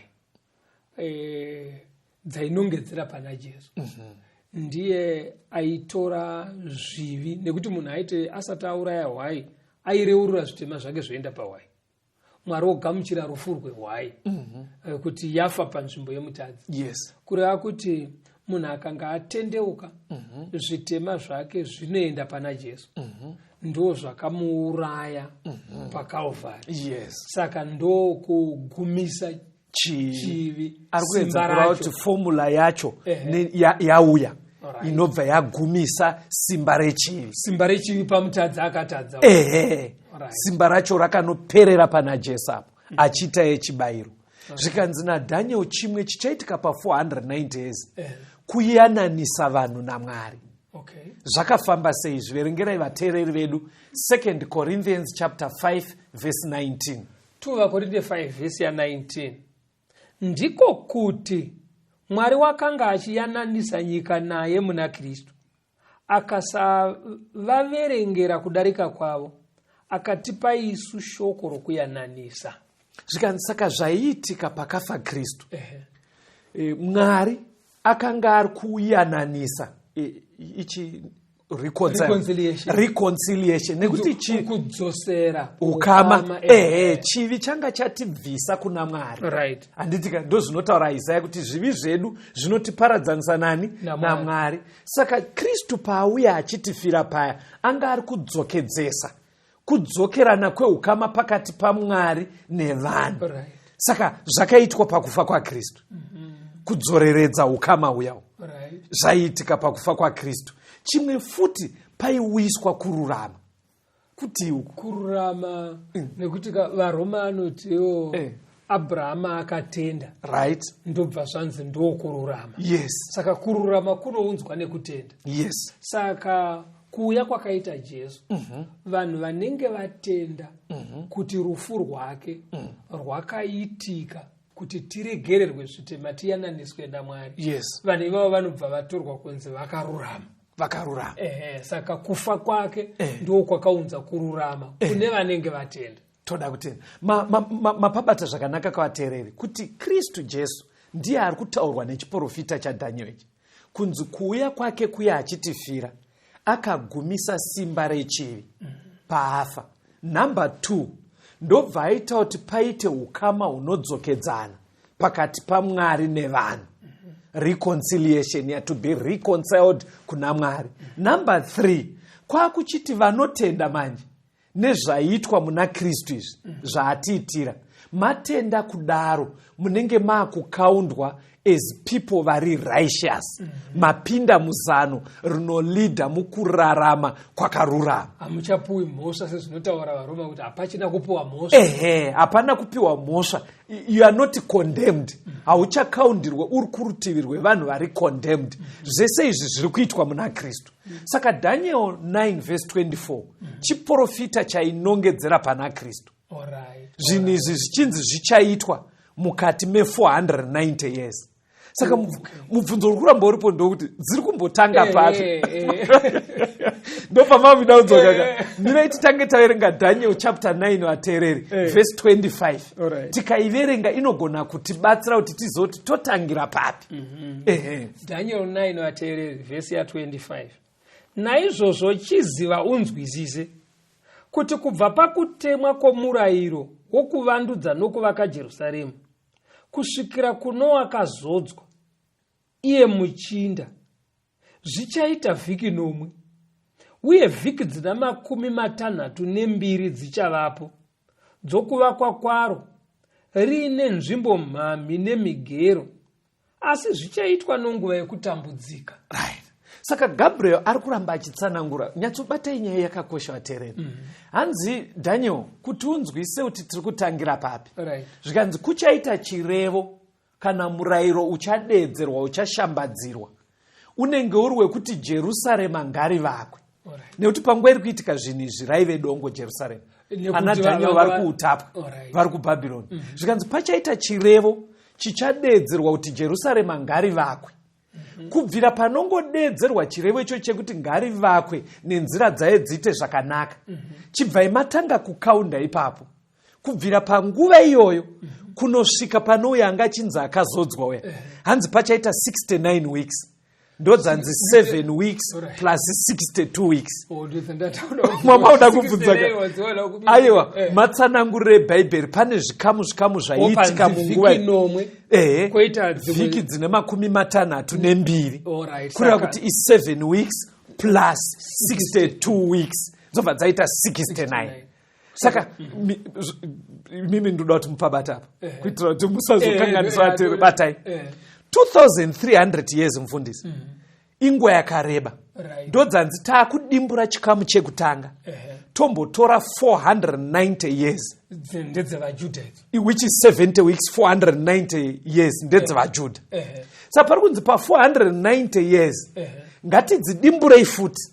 dzainongedzera pana Jesu. Ndiye aitora zvivi, nekuti munhu aiti asati auraya hwai aireurura zvitema zvake zvoenda pahwai. Mwari ogamuchira rufu rwehwai kuti yafa panzvimbo yemutadzi. Yes. Kureva kuti munhu akanga atendeuka, zvitema zvake zvinoenda pana Jesu. Ndo zvakamuuraya paKalvari. Yes. Saka ndo kugumisa chivi. Ari kuedza kureva kuti formula yacho yauya inobva yagumisa simba rechivi. Simba rechivi pamutadzi akatadza. Simba racho rakanoperera pana Jesu apo achiita yechibayiro. Zvikanzi naDaniel chimwe chichaitika pa 490 years kuyananisa vanhu naMwari. Zvakafamba sei? Zviverengerai vateereri vedu 2 Corinthians chapter 5 verse 19. 2 Korinte 5 verse ya 19. Ndiko kuti Mwari wakanga achiyananisa nyika naye muna Kristu, akasavaverengera kudarika kwavo, akatipa isu shoko rokuyananisa. Saka zvaiitika pakafa Kristu, Mwari akanga ari kuyananisa ichi reconciliation nekuti kudzosera ukama chivi changa chatibvisa kuna Mwari. Handitika ndo zvinotaura Isaya kuti zvivi zvedu zvinotiparadzanisa nani naMwari. Saka Kristu paauya achitifira paya anga ari kudzokerana kweukama pakati paMwari nevanhu. Saka zvakaitwa pakufa kwaKristu, kudzoreredza ukama uyawo zvaiitika pakufa kwaKristu. Chimwe futi paiwiswa kururama. Kuti kururama nekuti vaRoma anotiwo Abrahama akatenda. Ndobva zvanzi ndo kururama. Saka kururama kunounzwa nekutenda. Saka kuuya kwakaita Jesu, vanhu vanenge vatenda kuti rufu rwake rwakaitika kuti tiregererwe zvitema tiyananiswe naMwari. Vanhu ivavo vanobva vatorwa kunzi vakarurama. Saka kufa kwake ndo kwakaunza kururama kune vanenge vatenda. toda kutenda mapabata zvakanaka kavateereri kuti Kristu Jesu ndiye ari kutaurwa nechiprofita chaDhaniel ichi kunzi kuuya kwake kuya achitifira akagumisa simba rechivi paafa. Number 2, ndobva aita kuti paite ukama hunodzokedzana pakati paMwari nevanhu, reconciliation, to be reconciled kuna Mwari. Number 3, kwakuchiti vanotenda manje nezvaitwa muna Kristu izvi zvaatiitira matenda kudaro munenge maakukaundwa as people vari righteous, mapinda muzano rinolidha mukurarama kwakarurama. Hamuchapuwi mhosva sezvinotaura vaRoma kuti hapachina kupiwa mhosva. Hapana kupiwa mhosva. You are not condemned. Hauchakaundirwe uri kurutivi rwevanhu vari condemned. Zvese izvi zviri kuitwa muna Kristu. Saka Daniel 9:24 chiprofita chainongedzera pana Kristu. Zvinhu izvi zvichinzi zvichaitwa mukati me490 years. Saka mubvunzo uri kuramba uripo ndokuti dziri kumbotanga papi. Ndopamavida udzoka. Ndinoiti tange taverenga Daniel chapter 9 vateereri verse 25. Tikaiverenga inogona kutibatsira kuti tizoti totangira papi. Daniel 9 vateereri verse ya 25. Naizvozvo chiziva unzwisise kuti kubva pakutemwa kwomurayiro wokuvandudza nokuvaka Jerusaremu kusvikira kuno wakazodzwa iye muchinda zvichaita vhiki nomwe, uye vhiki dzina 62 dzichavapo dzokuvakwa kwaro riine nzvimbo mhami nemigero, asi zvichaitwa nenguva yekutambudzika. Right. Saka Gabriel ari kuramba achitsanangura nyatsobatai nyaya yakakosha vateereri. Hanzi Daniel kuti unzwise kuti tiri kutangira papi. Zvikanzi kuchaita chirevo kana murayiro uchadedzerwa uchashambadzirwa unenge uri wekuti Jerusarema ngarivakwe. Nekuti panguva iri kuitika zvinhu izvi raive dongo Jerusarema. Ana Daniel vari kuutapwa, vari kuBhabhironi. Zvikanzi pachaita chirevo chichadedzerwa kuti Jerusarema ngarivakwe. Kubvira panongodedzerwa chirevo icho chekuti ngarivakwe nenzira dzayo dziite zvakanaka, chibva matanga kukaunda ipapo. Kubvira panguva iyoyo kunosvika panouya anga chinzi akazodzwa uya, hanzi pachaita 69 weeks. Ndodzanzi 7 weeks plus 62 weeks. Mamauda kubvunza aiwa matsanangurire eBhaibheri pane zvikamu zvaiitika munguva vhiki dzine 62 kureva kuti i7 weeks plus 62 weeks dzobva dzaita 69. Saka mimi ndoda kuti mupabata apa kuitira kuti musazokanganisa vateereri. Batai 2300 years mufundisi. Inguva yakareba. Ndodzanzi taakudimbura chikamu chekutanga. Tombotora 490 years. Which is 70 weeks, 490 years ndedzevajudha. Saka pari kunzi pa 490 years ngatidzidimburei futi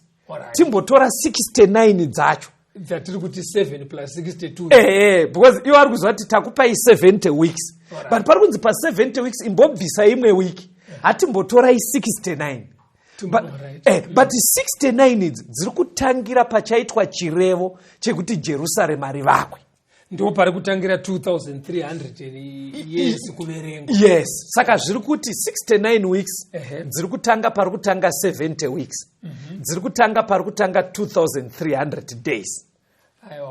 timbotora 69 dzacho. Dzatiri kuti 7 plus 62. Because iwo ari kuzva kuti takupai 70 weeks. But pari kunzi pa 70 weeks imbobvisa imwe wiki hatimbotorai 69. But 69 idzi dziri kutangira pachaitwa chirevo chekuti Jerusarema rivakwe. Ndo pari kutangira 2300 years kuverengwa. Yes. Saka zviri kuti 69 weeks dziri kutanga pari kutanga 70 weeks. Dziri kutanga pari kutanga 2300 days.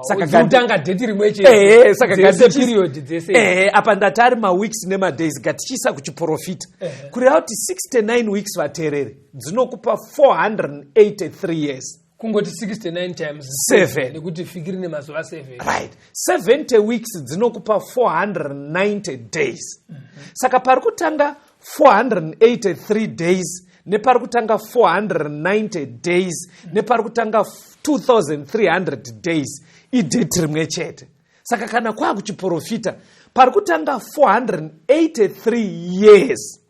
Saka kutanga date rimwe chete. Saka period dzese. Apa ndatari weeks nema days gatichisa kuchiprofita. Kureva kuti 69 weeks vateereri dzinokupa 483 years. Kungoti 69 times 7 nekuti fikiri nemazuva 7. Right. 70 weeks dzinokupa 490 days. Saka pari kutanga 483 days nepari kutanga 490 days nepari kutanga 2300 days idate rimwe chete. Saka kana kwakuchiprofita pari kutanga 483 years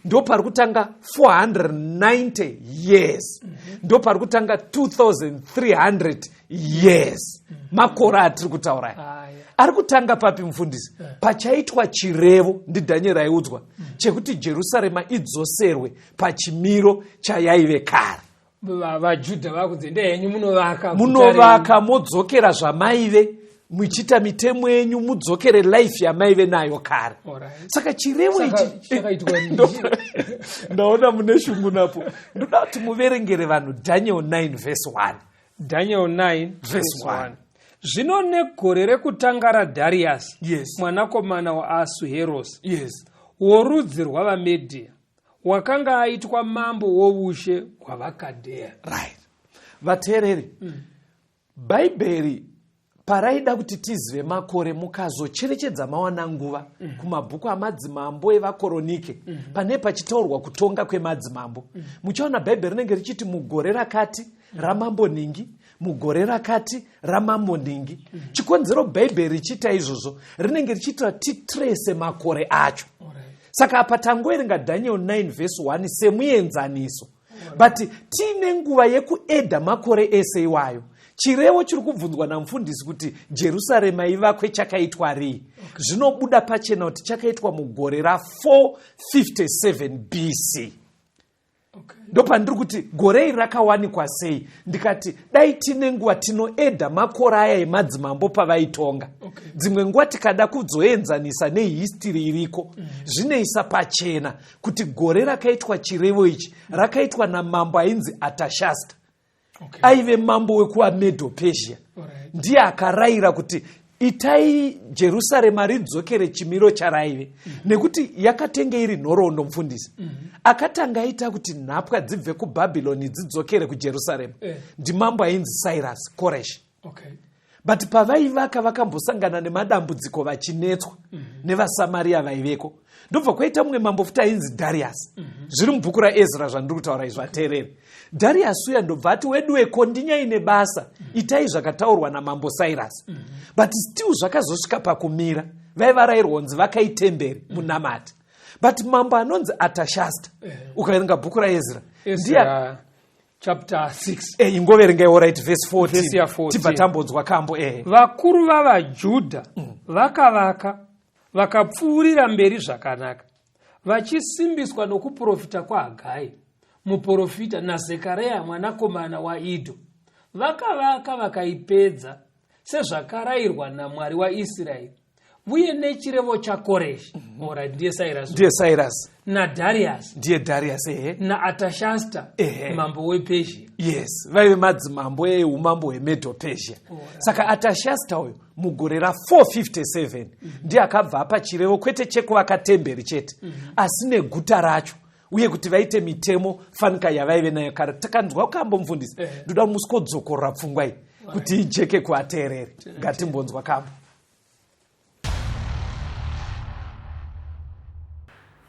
ndo pari kutanga 490 years ndo pari kutanga 2300 years. Makore atiri kutaura ari kutanga papi mufundisi? Pachaitwa chirevo ndiDhaniel aiudzwa chekuti Jerusarema idzoserwe pachimiro chayaive kare. VaJudha vakunze ndehenyu munovaka modzokera zvamaive muchita mitemo yenyu mudzokere life yamaive nayo kare. Saka chirevo ichi ndaona mune shungu napo. Ndoda kuti muverengere vanhu Daniel 9 verse 1. Daniel 9 verse 1. Zvino negore rekutanga raDhariasi, mwanakomana waAsuherosi, worudzi rwavaMedhia, wakanga aitwa mambo woushe hwavakadheya. Right. Vateereri, Bhaibheri paraida kuti tizive makore mukazocherechedza mawana nguva kumabhuku amadzimambo evakoronike pane pachitaurwa kutonga kwemadzimambo. Muchaona Bhaibheri rinenge richiti mugore rakati ramambo Ningi, mugore rakati ramambo Ningi. Chikonzero Bhaibheri richita izvozvo rinenge richita titrese makore acho. Saka apa tangoerenga Daniel 9 verse 1 semuenzaniso. But tine nguva yekuedha makore ese iwayo. Chirevo chiri kubvunzwa namufundisi kuti Jerusarema ivakwe chakaitwa rii. Zvinobuda pachena kuti chakaitwa mugore ra457 BC. Ndopandiri kuti gore iri rakawanikwa sei. Ndikati dai tine nguva tinoedha makore aya emadzimambo pavaitonga. Dzimwe nguva tikada kuzoenzanisa nehistory iriko. Zvinoisa pachena kuti gore rakaitwa chirevo ichi rakaitwa namambo ainzi Atashasta. Aive mambo wekuvaMedo Persia. Ndiye akarayira kuti itai Jerusarema ridzokere chimiro charaive. Nekuti yakatenge iri nhoroondo mufundisi. Akatanga aita kuti nhapwa dzibve kuBhabhironi dzidzokere kuJerusarema. Ndimambo ainzi Cyrus Koresh. But pavaivaka vakambosangana nemadambudziko vachinetswa nevaSamaria vaiveko. Ndobva kwaita mumwe mambo futi ainzi Darius. Zviri mubhuku raEzra zvandiri kutaura izvi vateereri. Darius uya ndobva ati wedu wekondinyaine basa itai zvakataurwa namambo Cyrus. But still zvakazosvika pakumira. Vaivarayirwa kunzi vakaitemberi munamati. But mambo anonzi Atashasta ukaverenga bhuku raEzra ndiye chapter 6 ingoverenga right verse 14 tibva tambonzwa kambo vakuru vavaJudha vakavaka vakapfuurira mberi zvakanaka vachisimbiswa nokuprofita kwaHagai muprofita naZekaria mwanakomana waIdho. Vakavaka vakaipedza sezvakarayirwa naMwari waIsraeri uye nechirevo chaKoreshi ndiye Cyrus naDarius ndiye Darius naAtashasta mambo wePersia. Yes, vaive madzimambo eumambo hweMedo Persia. Saka Atashasta uyo mugore ra457 ndiye akabva apa chirevo kwete chekuvaka temberi chete asi neguta racho uye kuti vaite mitemo fanika yavaive nayo kare. Takanzwa kambo mufundisi ndoda musikodzokora pfungwa iyi kuti ijeke kuvateereri. Ngatimbonzwa kambo.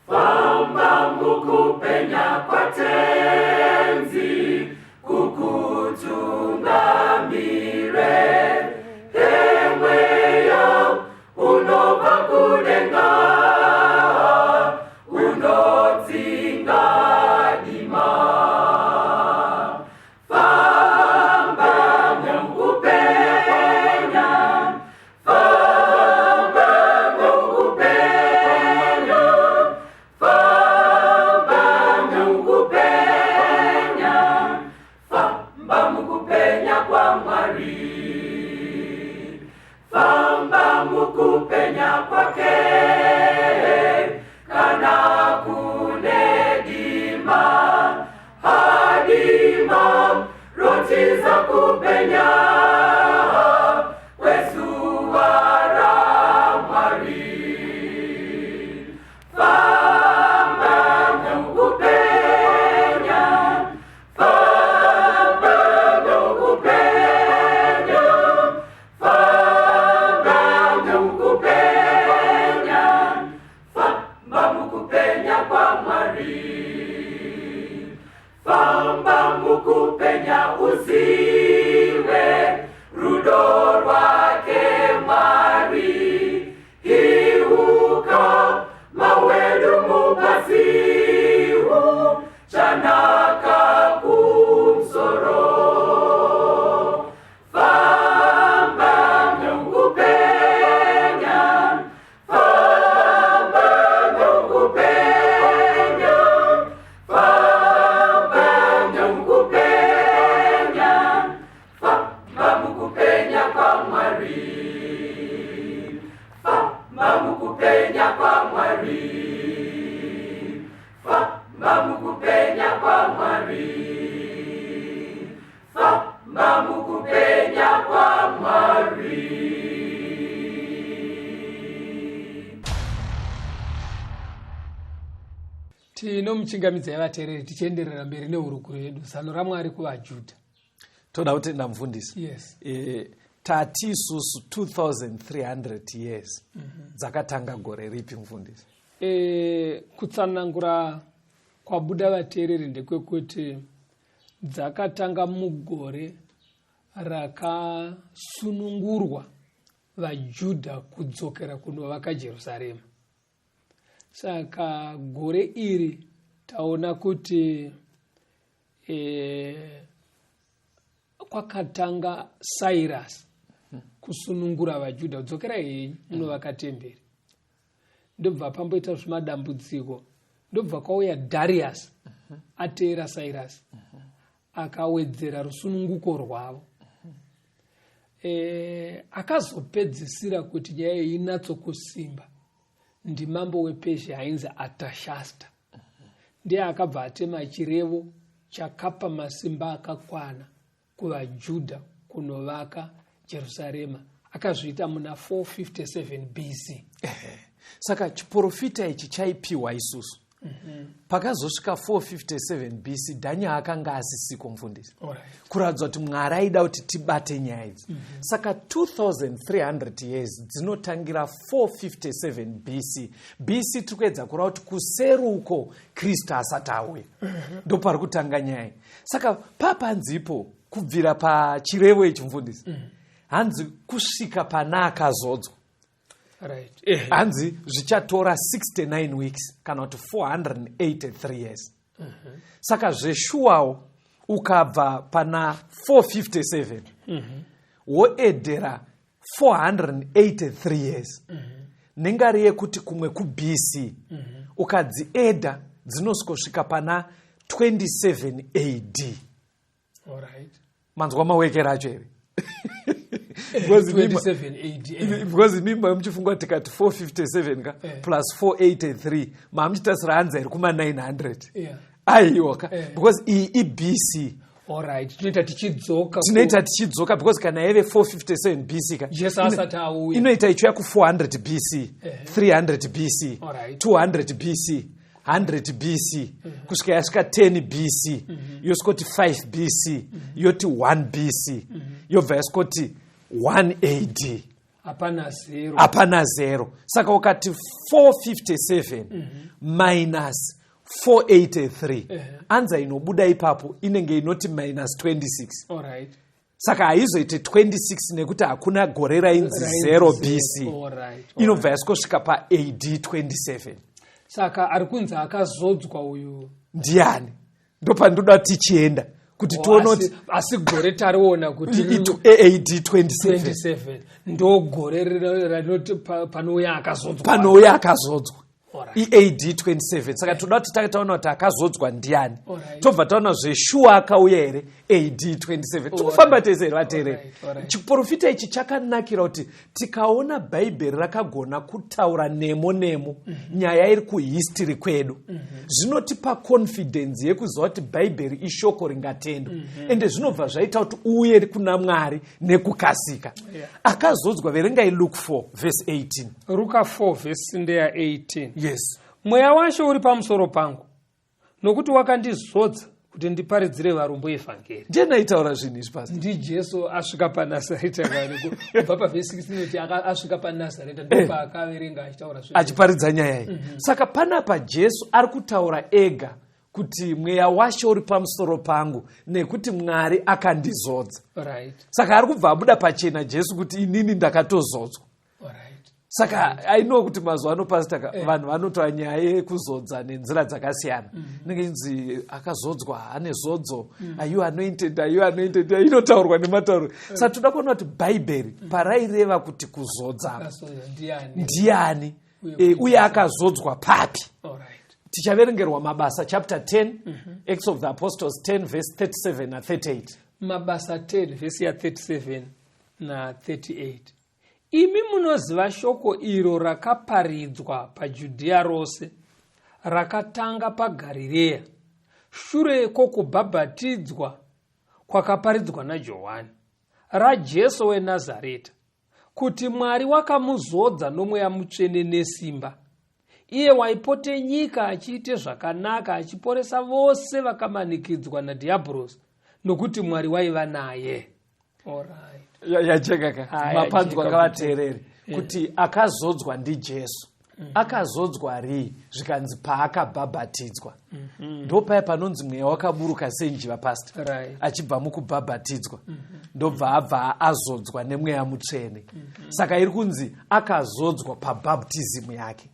Famba mukupenya kwa tenzi kukutungamire emweya unova kudenga unodzinga dima. Famba mukupenya, famba mukupenya, famba mukupenya kwa Mwari. Famba mukupenya kwake kana kunedima hadima rotiza kupenya wezuwa Ramwari. Famba mukupenya, famba mukupenya, famba mukupenya, famba mukupenya kwa Mwari. Famba mukupenya uziwe famba mukupenya kwa Mwari. Tinomuchingamidza vateereri tichienderera mberi neurukuru yedu. Zano raMwari kuvaJudha. Toda kutenda mufundisi. Yes. Tati isusu 2300 years dzakatanga gore ripi mufundisi? Kutsanangura kwabuda vateereri ndekwekuti dzakatanga mugore rakasunungurwa vaJudha kudzokera kunovaka Jerusarema. Saka gore iri taona kuti kwakatanga Cyrus kusunungura vaJudha kudzokera henyu munovaka temberi. Ndobva pamboita zvimadambudziko, ndobva kwauya Darius ateera Cyrus akawedzera rusununguko rwavo. Akazopedzisira kuti nyaya iyi inatsokusimba ndimambo wePezhia ainzi Artashasta. Ndiye akabva atema chirevo chakapa masimba akakwana kuvaJudha kunovaka Jerusarema. Akazviita muna 457 BC. Saka chiprofita ichi chaipiwa isusu. Pakazosvika 457 BC Dhaniel akanga asisiko mufundisi. Kuratidza kuti Mwari aida kuti tibate nyaya idzi. Saka 2300 years dzinotangira 457 BC. BC tikuedza kureva kuti kuseruko Kristu asati auya. Ndopari kutanga nyaya. Saka papanzipo kubvira pachirevo ichi mufundisi. Hanzi kusvika pana akazodzwa. Right. Hanzi zvichatora 69 weeks kana kuti 483 years. Saka zveshuwawo ukabva pana 457 woedhera 483 years. Nengari yekuti kumwe kuBC ukadziedha dzinosvika pana 27 AD. Alright. Manzwa mawekera acho here. 27 AD. Because mimba muchifunga tikati 457 ka plus 483 mamuchitasira hanza iri kuma 900. Aiwa ka because i BC. Alright. Tinoita tichidzoka because kana yeve 457 BC ka Jesu asati auya inoita ichiuya ku 400 BC, 300 BC, 200 BC, 100 BC, kusvika yasvika 10 BC, yosvika 5 BC, yoti 1 BC, yobva yasvika 1 AD. Hapana zero. Saka ukati 457 minus 483 anza inobuda ipapo inenge inoti minus 26. Alright. Saka haizoite 26 nekuti hakuna gore rainzi 0 BC. Inobva yasvika pa AD 27. Saka ari kunzi akazodzwa uyu ndiani? Ndopandoda tichienda kuti tuone asi gore tariona kuti AD 27 ndo gore rinoti panouya akazodzwa. AD 27. Saka toda kuti taona kuti akazodzwa ndiani. Tobva taona zveshuwa akauya here AD 27. Tikufamba tese vateereri. Chiprofita ichi chakanakira kuti tikaona bhaibheri rakagona kutaura nemo nyaya iri kuhistory kwedu zvinotipa confidence yekuziva kuti bhaibheri ishoko ringatendwa. Ende zvinobva zvaita kuti uye kuna Mwari nekukasika. Akazodzwa verengai Luke 4 verse 18. Luka 4 verse ndeya 18. Yes. Mweya washo uri pamusoro pangu nokuti wakandizodza kuti ndiparidzire varombo evhangeri. Ndiye naitaura zvinhu izvi pasi. Ndi Jesu asvika paNazareta kubva pavhesi 16 kuti asvika paNazareta ndipo akaverenga achitaura zvinhu achiparidza nyaya iyi. Saka panapa Jesu ari kutaura ega kuti mweya washo uri pamusoro pangu nekuti Mwari akandizodza. Right. Saka ari kubva abuda pachena Jesu kuti inini ndakatozodzwa. Saka aino kuti mazuva ano pasitaka vanhu vanotaura nyaya yekuzodza nenzira dzakasiyana. Nenge inzi akazodzwa ane zodzo, are you anointed, inotaurwa nematauro. Saka toda kuona kuti bhaibheri paraireva kuti kuzodza ndiani uye akazodzwa papi. Tichaverengerwa Mabasa chapter 10, Acts of the Apostles 10 verse 37 na 38. Mabasa 10 verse ya 37 na 38. Imi munoziva shoko iro rakaparidzwa paJudhea rose, rakatanga paGarirea, shure kwokubhabhatidzwa kwakaparidzwa naJohani raJesu weNazareta, kuti Mwari wakamuzodza noMweya Mutsvene nesimba, iye waipote nyika achiite zvakanaka, achiporesa vose vakamanikidzwa nadhiabhorosi, nokuti Mwari waiva naye. Yajeka mapanzwa kavateereri kuti akazodzwa ndiJesu. Akazodzwa rii zvikanzi paakabhabhatidzwa. Ndopaya panonzi mweya wakaburuka senjiva pastor. Achibva mukubhabhatidzwa. Ndobva abva azodzwa nemweya mutsvene. Saka iri kunzi akazodzwa pabhabhatizimu yake.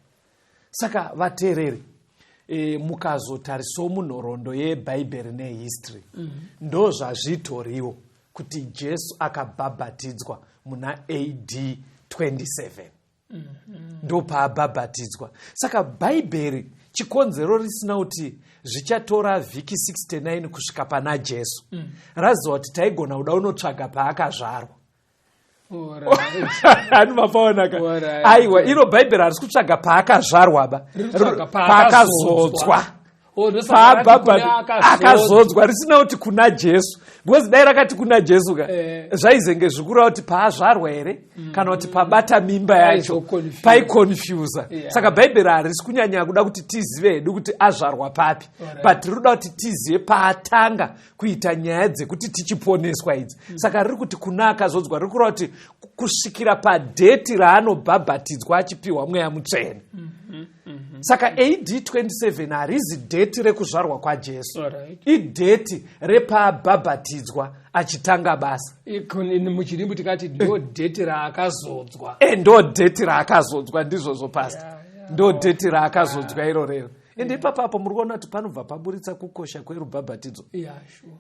Saka vateereri, mukazotarisawo munhoroondo yebhaibheri nehistory, ndo zvazvitoriwo kuti Jesu akabhabhatidzwa muna AD 27. Ndo paabhabhatidzwa. Saka bhaibheri chikonzero risina kuti zvichatora vhiki 69 kusvika pana Jesu. Raziva kuti taigona kuda unotsvaga paakazvarwa. Hanimapaonaka. Aiwa, iro bhaibheri harisi kutsvaga paakazvarwa ba. Paakazodzwa. Akazodzwa risina kuti kuna Jesu. Because dai rakati kuna Jesu ka zvaizenge zvikuru kuti paazvarwa here kana kuti pabata mimba yacho paikonfyuza. Saka bhaibheri harisi kunyanya kuda kuti tizive hedu kuti azvarwa papi, but rinoda kuti tizive paatanga kuita nyaya dzekuti tichiponeswa idzi. Saka riri kuti kuna akazodzwa riri kureva kuti kusvikira padheti raanobhabhatidzwa achipiwa mweya mutsvene. Saka AD 27 harizi dheti rekuzvarwa kwaJesu, idheti repaabhabhatidzwa achitanga basa. Muchirimbu tikati ndo dheti raakazodzwa. Ndo dheti raakazodzwa ndizvozvo pastor. Ndo dheti raakazodzwa iro rero. Ende ipapo muri kuona kuti panobva paburitsa kukosha kwerubhabhatidzo.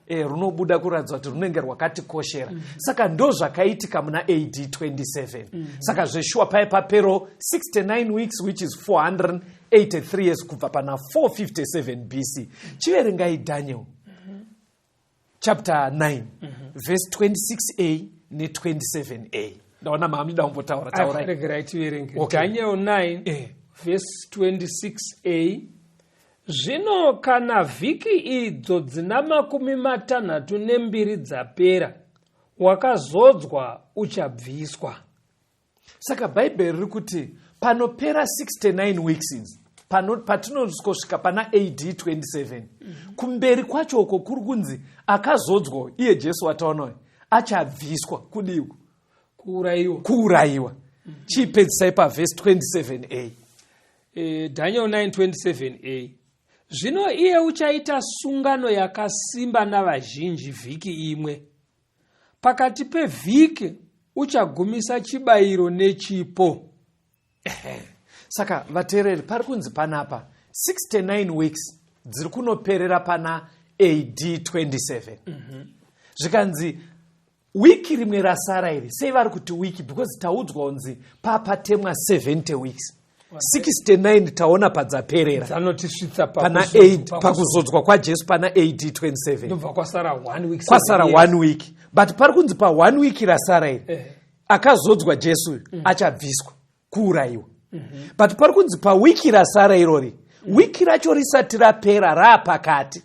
Runobuda kuratidza kuti runenge rwakatikoshera. Saka ndo zvakaitika muna AD 27. Saka zveshuwa paipapero 69 weeks which is 483 years kubva pana 457 BC. Chiverengai Daniel chapter 9 verse 26a ne27a. Ndaona maamida umbotaura taura. Daniel 9 verse 26a. Zvino kana vhiki idzo dzina 62 dzapera, wakazodzwa uchabviswa. Saka bhaibheri riri kuti panopera 69 weeks patinosvika pana AD 27, kumberi kwacho uko kuri kunzi akazodzwa iye Jesu wataona achabviswa kudiwa kuurayiwa. Chipedzisai pavhesi 27a. Daniel 9:27a. Zvino iye uchaita sungano yakasimba navazhinji vhiki imwe. Pakati pevhiki uchagumisa chibayiro nechipo. Saka vateereri, pari kunzi panapa 69 weeks dziri kunoperera pana AD 27. Zvikanzi wiki rimwe rasara iri, sei vari kuti wiki? Because taudzwa unzi papatemwa 70 weeks. 69 taona padzaperera pana 8 pakuzodzwa kwaJesu pana AD 27. Kwasara 1 week. But pari kunzi pa 1 week rasara iri akazodzwa Jesu achabviswa kuurayiwa. But pari kunzi pa wiki rasara irori, wiki racho risati rapera raapakati,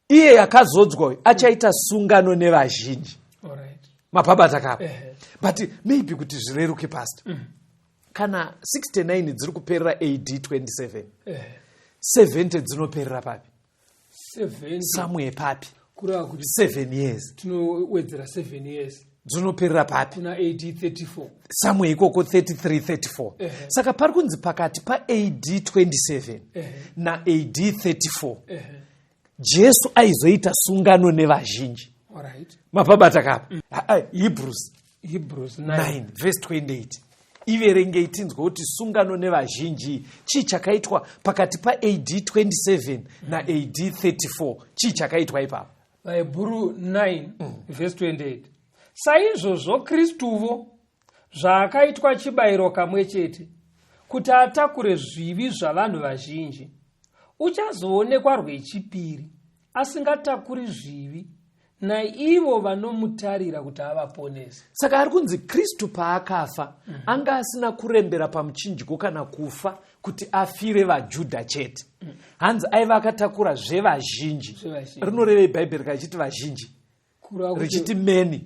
iye akazodzwa achaita sungano nevazhinji. Mapabata kapa. But maybe kuti zvireruke pastor, kana 69 dziri kuperera AD 27, 70 dzinoperera papi? Somewhere papi? 7 years. Tinowedzera 7 years. Dzinoperera papi? Kuna AD 34. Somewhere ikoko 33, 34. Saka pari kunzi pakati pa AD 27 na AD 34, Jesu aizoita sungano nevazhinji. Mapabata kapa? Hebrews 9 verse 28. Iverenge itinzwa kuti sungano nevazhinji chii chakaitwa pakati pa AD 27 na AD 34. Chii chakaitwa ipapo? Hebrew 9 verse 28. Saizvozvo Kristuvo zvaakaitwa chibayiro kamwe chete kuti atakure zvivi zvavanhu vazhinji, uchazoonekwa rwechipiri asingatakuri zvivi naivo vanomutarira kuti avaponese. Saka ari kunzi Kristu paakafa anga asina kurembera pamuchinjiko kana kufa kuti afire vaJudha chete. Hanzi aiva akatakura zvevazhinji. Rinoreva bhaibheri kachiti vazhinji richiti many,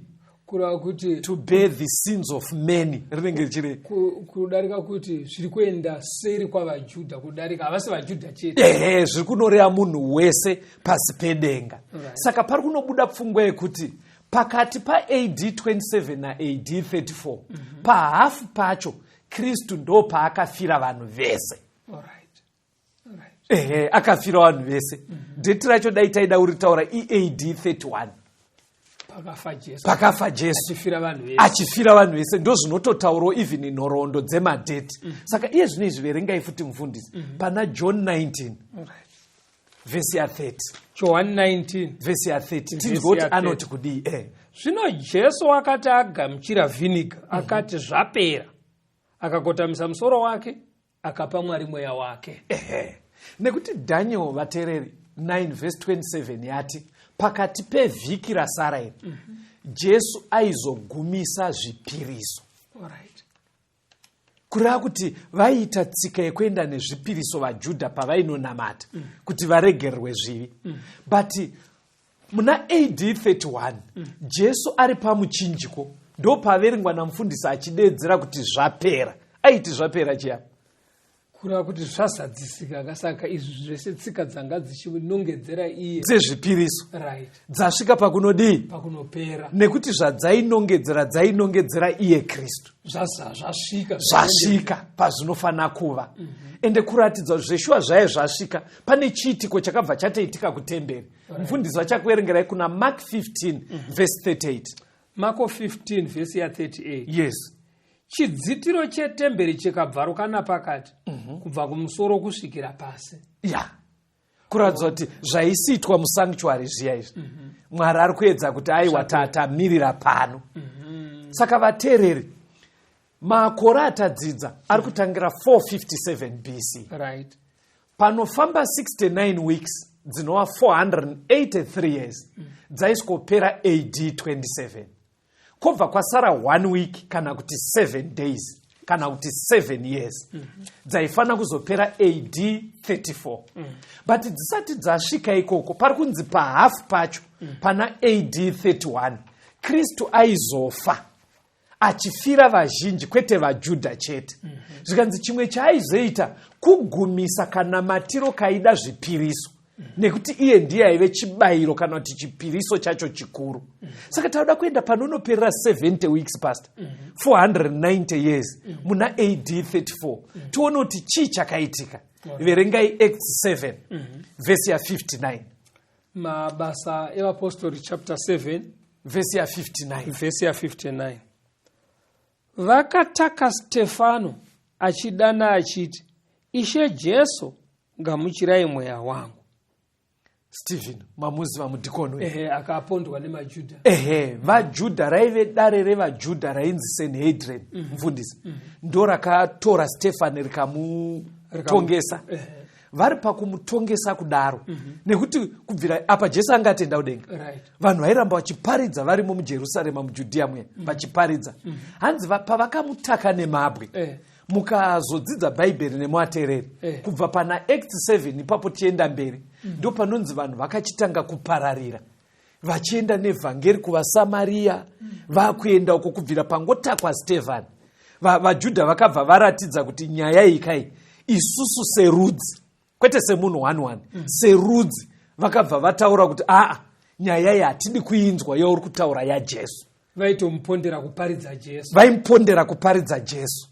kurava kuti to bear the sins of many, rinenge richiri kudarika kuti zviri kuenda seri kwavajudha kudarika havasi vajudha chete, zviri kunoreva munhu wese pasi pedenga. Saka pari kunobuda pfungwa yekuti pakati paAD 27 naAD 34 pahafu pacho Kristu ndo paakafira vanhu vese. Akafira vanhu vese. Deti racho dai taida kuritaura iAD 31. Pakafa Jesu achifira vanhu vese. Ndo zvinototaurawo even inhoroondo dzemadheti. Saka iye zvino izvi verengai futi mufundisi pana John 19 vhesi ya 30. John 19 vhesi ya 30 tinzvoti anoti kudii? Zvino Jesu akati agamuchira vhiniga akati zvapera, akakotamisa musoro wake akapa Mwari mweya wake. Nekuti Daniel vateereri 9 vhesi 27 yati pakati pevhiki rasara iri Jesu aizogumisa zvipiriso. Kureva kuti vaiita tsika yekuenda nezvipiriso vaJudha pavainonamata kuti varegererwe zvivi. But muna AD 31 Jesu ari pamuchinjiko ndo paverengwa namufundisi achidedzera kuti zvapera. Aiti zvapera chiyapa? Kureva kuti zvazadzisika, saka izvi zvese tsika dzanga dzichinongedzera iye dzezvipiriso dzasvika pakunodii? Pakunopera. Nekuti dzainongedzera iye Kristu zvasvika pazvinofanira kuva. Ende kuratidza zveshuwa zvaiye zvasvika, pane chiitiko chakabva chatoitika kutemberi. Mufundisi vachakuverengerai kuna Mark 15 vhesi 38. Marko 15 vhesi ya 38. Yes. Chidzitiro chetemberi chikabvaruka napakati kubva kumusoro kusvikira pasi. Kuratidza kuti zvaisiitwa musanctuary zviya izvi Mwari ari kuedza kuti aiwa tamirira pano. Saka vateereri, makore atadzidza ari kutangira 457 BC. Panofamba 69 weeks dzinova 483 years dzaisvopera AD 27. Kobva kwasara 1 week kana kuti 7 days kana kuti 7 years dzaifana kuzopera AD 34. But dzisati dzasvika ikoko pari kunzi pahafu pacho pana AD 31 Kristu aizofa achifira vazhinji kwete vaJudha chete. Zvikanzi chimwe chaaizoita kugumisa kana matiro kaida zvipiriso, nekuti iye ndiye aive chibayiro kana kuti chipiriso chacho chikuru. Saka tauda kuenda panonoperera 70 weeks past 490 years muna AD 34 tione kuti chii chakaitika. Verengai Acts 7 vhesi ya 59. Mabasa evapostori chapter 7 vhesi ya 59. Vhesi ya 59. Vakataka Stefano achidana achiti, Ishe Jesu, gamuchirai mweya wangu. Stephen mamuzi vamudhikono akapondwa nemaJudha. VaJudha raive dare revaJudha rainzi Sanhedrin mufundisi ndo rakatora Stefano rikamutongesa. Vari pakumutongesa kudaro nekuti kubvira apa Jesu anga atenda kudenga, vanhu vairamba vachiparidza varimo muJerusarema muJudhea muya vachiparidza. Hanzi pavakamutaka nemabwe. Mukazodzidza bhaibheri nemuateereri kubva pana Acts 7 ipapo tienda mberi ndo panonzi vanhu vakachitanga kupararira vachienda nevhangeri kuvaSamaria, vakuenda uko kubvira pangotakwa Stefano. VaJudha vakabva varatidza kuti nyaya ikai isusu serudzi kwete semunhu 1 serudzi vakabva vataura kuti nyaya iyi hatidi kuinzwa yauri kutaura yaJesu. Vaimupondera kuparidza Jesu.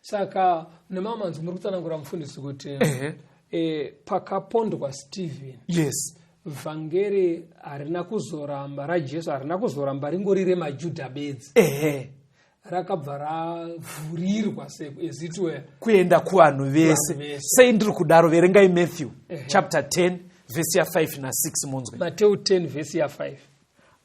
Saka nemamanzi muri kutsanangura mufundisi kuti pakapondwa Stephen, vhangeri harina kuzoramba raJesu harina kuzoramba ringori remaJudha bedzi. Rakabva ravhurirwa ezitwe kuenda kuvanhu vese. Sei ndiri kudaro, verengai Matthew chapter 10 vhesi ya 5 na 6 munzwe. Matthew 10 vhesi ya 5.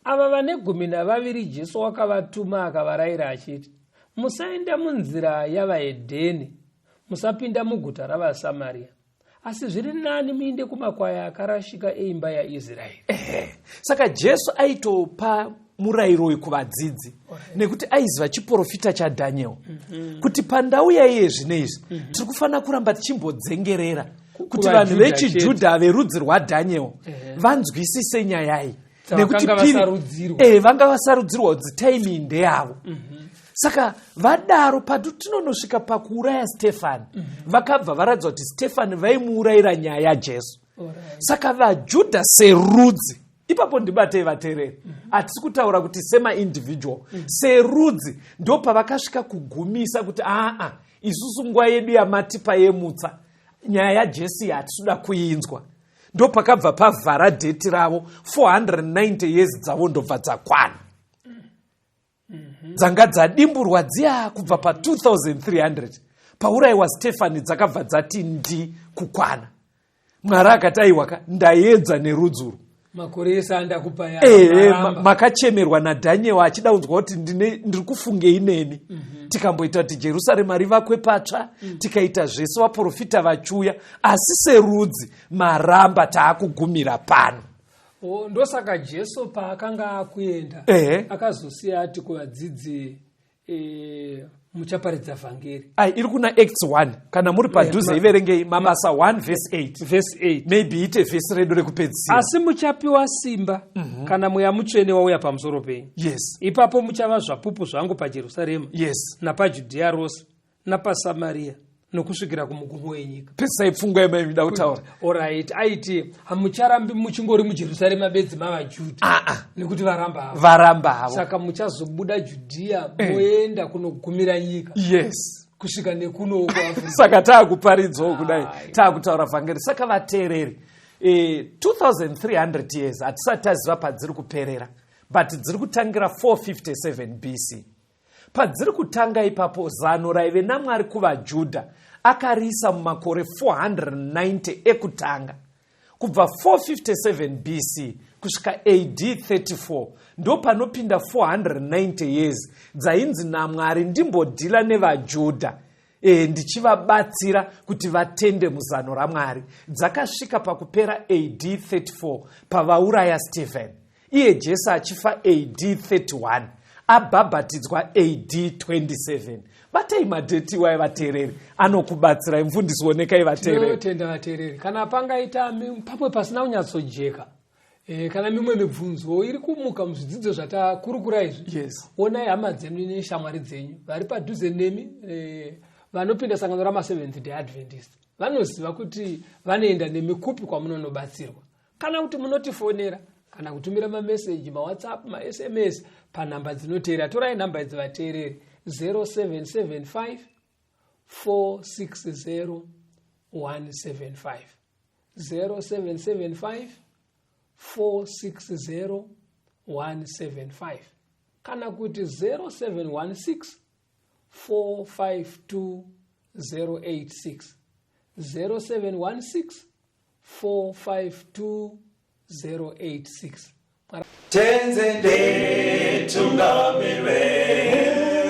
Ava vane 12 Jesu wakavatuma akavarayira achiti, musaenda munzira yavaHedheni, musapinda muguta ravaSamaria, asi zviri nani muinde kumakwaya akarashika eimba yaIsraeri. Saka Jesu aitopa murayiro wekuvadzidzi nekuti aiziva chiprofita chaDhaniel kuti pandau yaiye zvinezvi tiri kufanira kuramba tichimbodzengerera kuti vanhu vechiJudha verudzi rwaDhaniel vanzwisise nyaya iyi nekuti vanga vasarudzirwa kuti taimi ndeyavo. Saka vadaro patinonosvika pakuuraya Stefani, vakabva varatidza kuti Stefani vaimuurayira nyaya yaJesu. Saka vaJudha serudzi, ipapo ndibatei vateereri, hatisi kutaura kuti sema-individual, serudzi ndo pavakasvika kugumisa kuti isusu nguva yedu yamatipa yemutsa, nyaya yaJesu hatisuda kuinzwa. Ndo pakabva pavhara dheti ravo, 490 years dzavo ndobva dzakwana. Dzanga dzadimburwa dziya kubva pa2300 paurayiwa Stefani dzakabva dzati ndi kukwana. Mwari akati aiwaka ndaedza nerudzuru. Makore ese andakupa ya makachemerwa naDhaniel achida kunzwa kuti ndiri kufungei neni. Tikamboita kuti Jerusarema rivakwe patsva, tikaita zvese vaprofita vachuya, asi serudzi maramba taakugumira pano. Ndosaka Jesu paakanga akuenda akazosiya ati kuvadzidzi muchaparidza vhangeri. Iri kuna Acts 1 kana muri padhuze iverengei Mabasa 1 verse 8 maybe ite vhesi redu rekupedzisira. Asi muchapiwa simba kana mweya mutsvene wauya pamusoro penyu. Yes. Ipapo muchava zvapupu zvangu paJerusarema, yes, napaJudhea rose, napaSamaria, nokusvikira kumugumo wenyika. Pesai pfungwa yemaida kutaura. Alright, aiti hamucharambi muchingori muJerusarema bedzi mavaJudha. Nekuti varamba havo. Saka muchazobuda Judhea moenda kunogumira nyika. Yes. Kusvika nekuno kuAfrica. Saka taakuparidzwa kudai, taakutaura vhangeri. Saka vateereri 2300 years hatisati taziva padziri kuperera, but dziri kutangira 457 BC. Padziri kutanga ipapo zano raive naMwari kuvaJudha akarisa mumakore 490 ekutanga. Kubva 457 BC kusvika AD 34 ndo panopinda 490 years dzainzi naMwari ndimbodhila nevaJudha ndichivabatsira kuti vatende muzano raMwari. Dzakasvika pakupera AD 34 pavauraya Stephen, iye Jesu achifa AD 31, abhabhatidzwa AD 27. Batei madheti wai vateereri, anokubatsira imfundisi wonekai vateereri. Tinotenda vateereri. Kana pangaita pamwe pasina kunyatsojeka, kana mimwe mibvunzo iri kumuka muzvidzidzo zvatakurukura izvi. Yes. Onai hama dzenyu neshamwari dzenyu vari padhuze nemi, vanopinda sangano rama-Seventh Day Adventist, vanoziva kuti vanoenda nemi kupi kwamunonobatsirwa. Kana kuti munotifonera kana kutumira mameseji, maWhatsApp, maSMS panhamba dzinoteera. Torai nhamba idzi vateereri: 0775 460 175, 0775 460 175, kana kuti 0716 452 086, 0716 452 086. Tenzende tungamire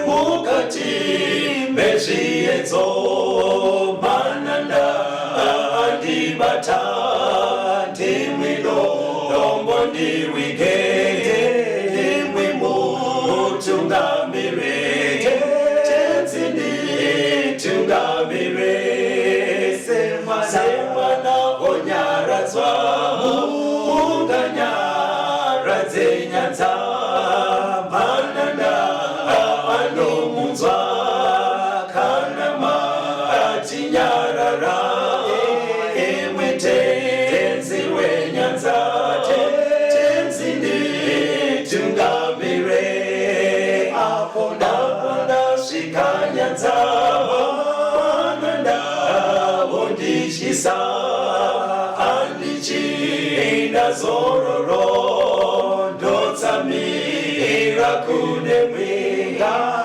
mukati mezviedzo mananda andibata ndimwino dombo ndiwike ndimwimo tungamire tenzende tungamire semana onyaradzwa zenyanza mananda anomunzwa kana matinyarara emwete tenzi wenyanza tenzini tungamire apo ndasvika nyanza mananda vondishisa andichienda zororo Mira kune mwinga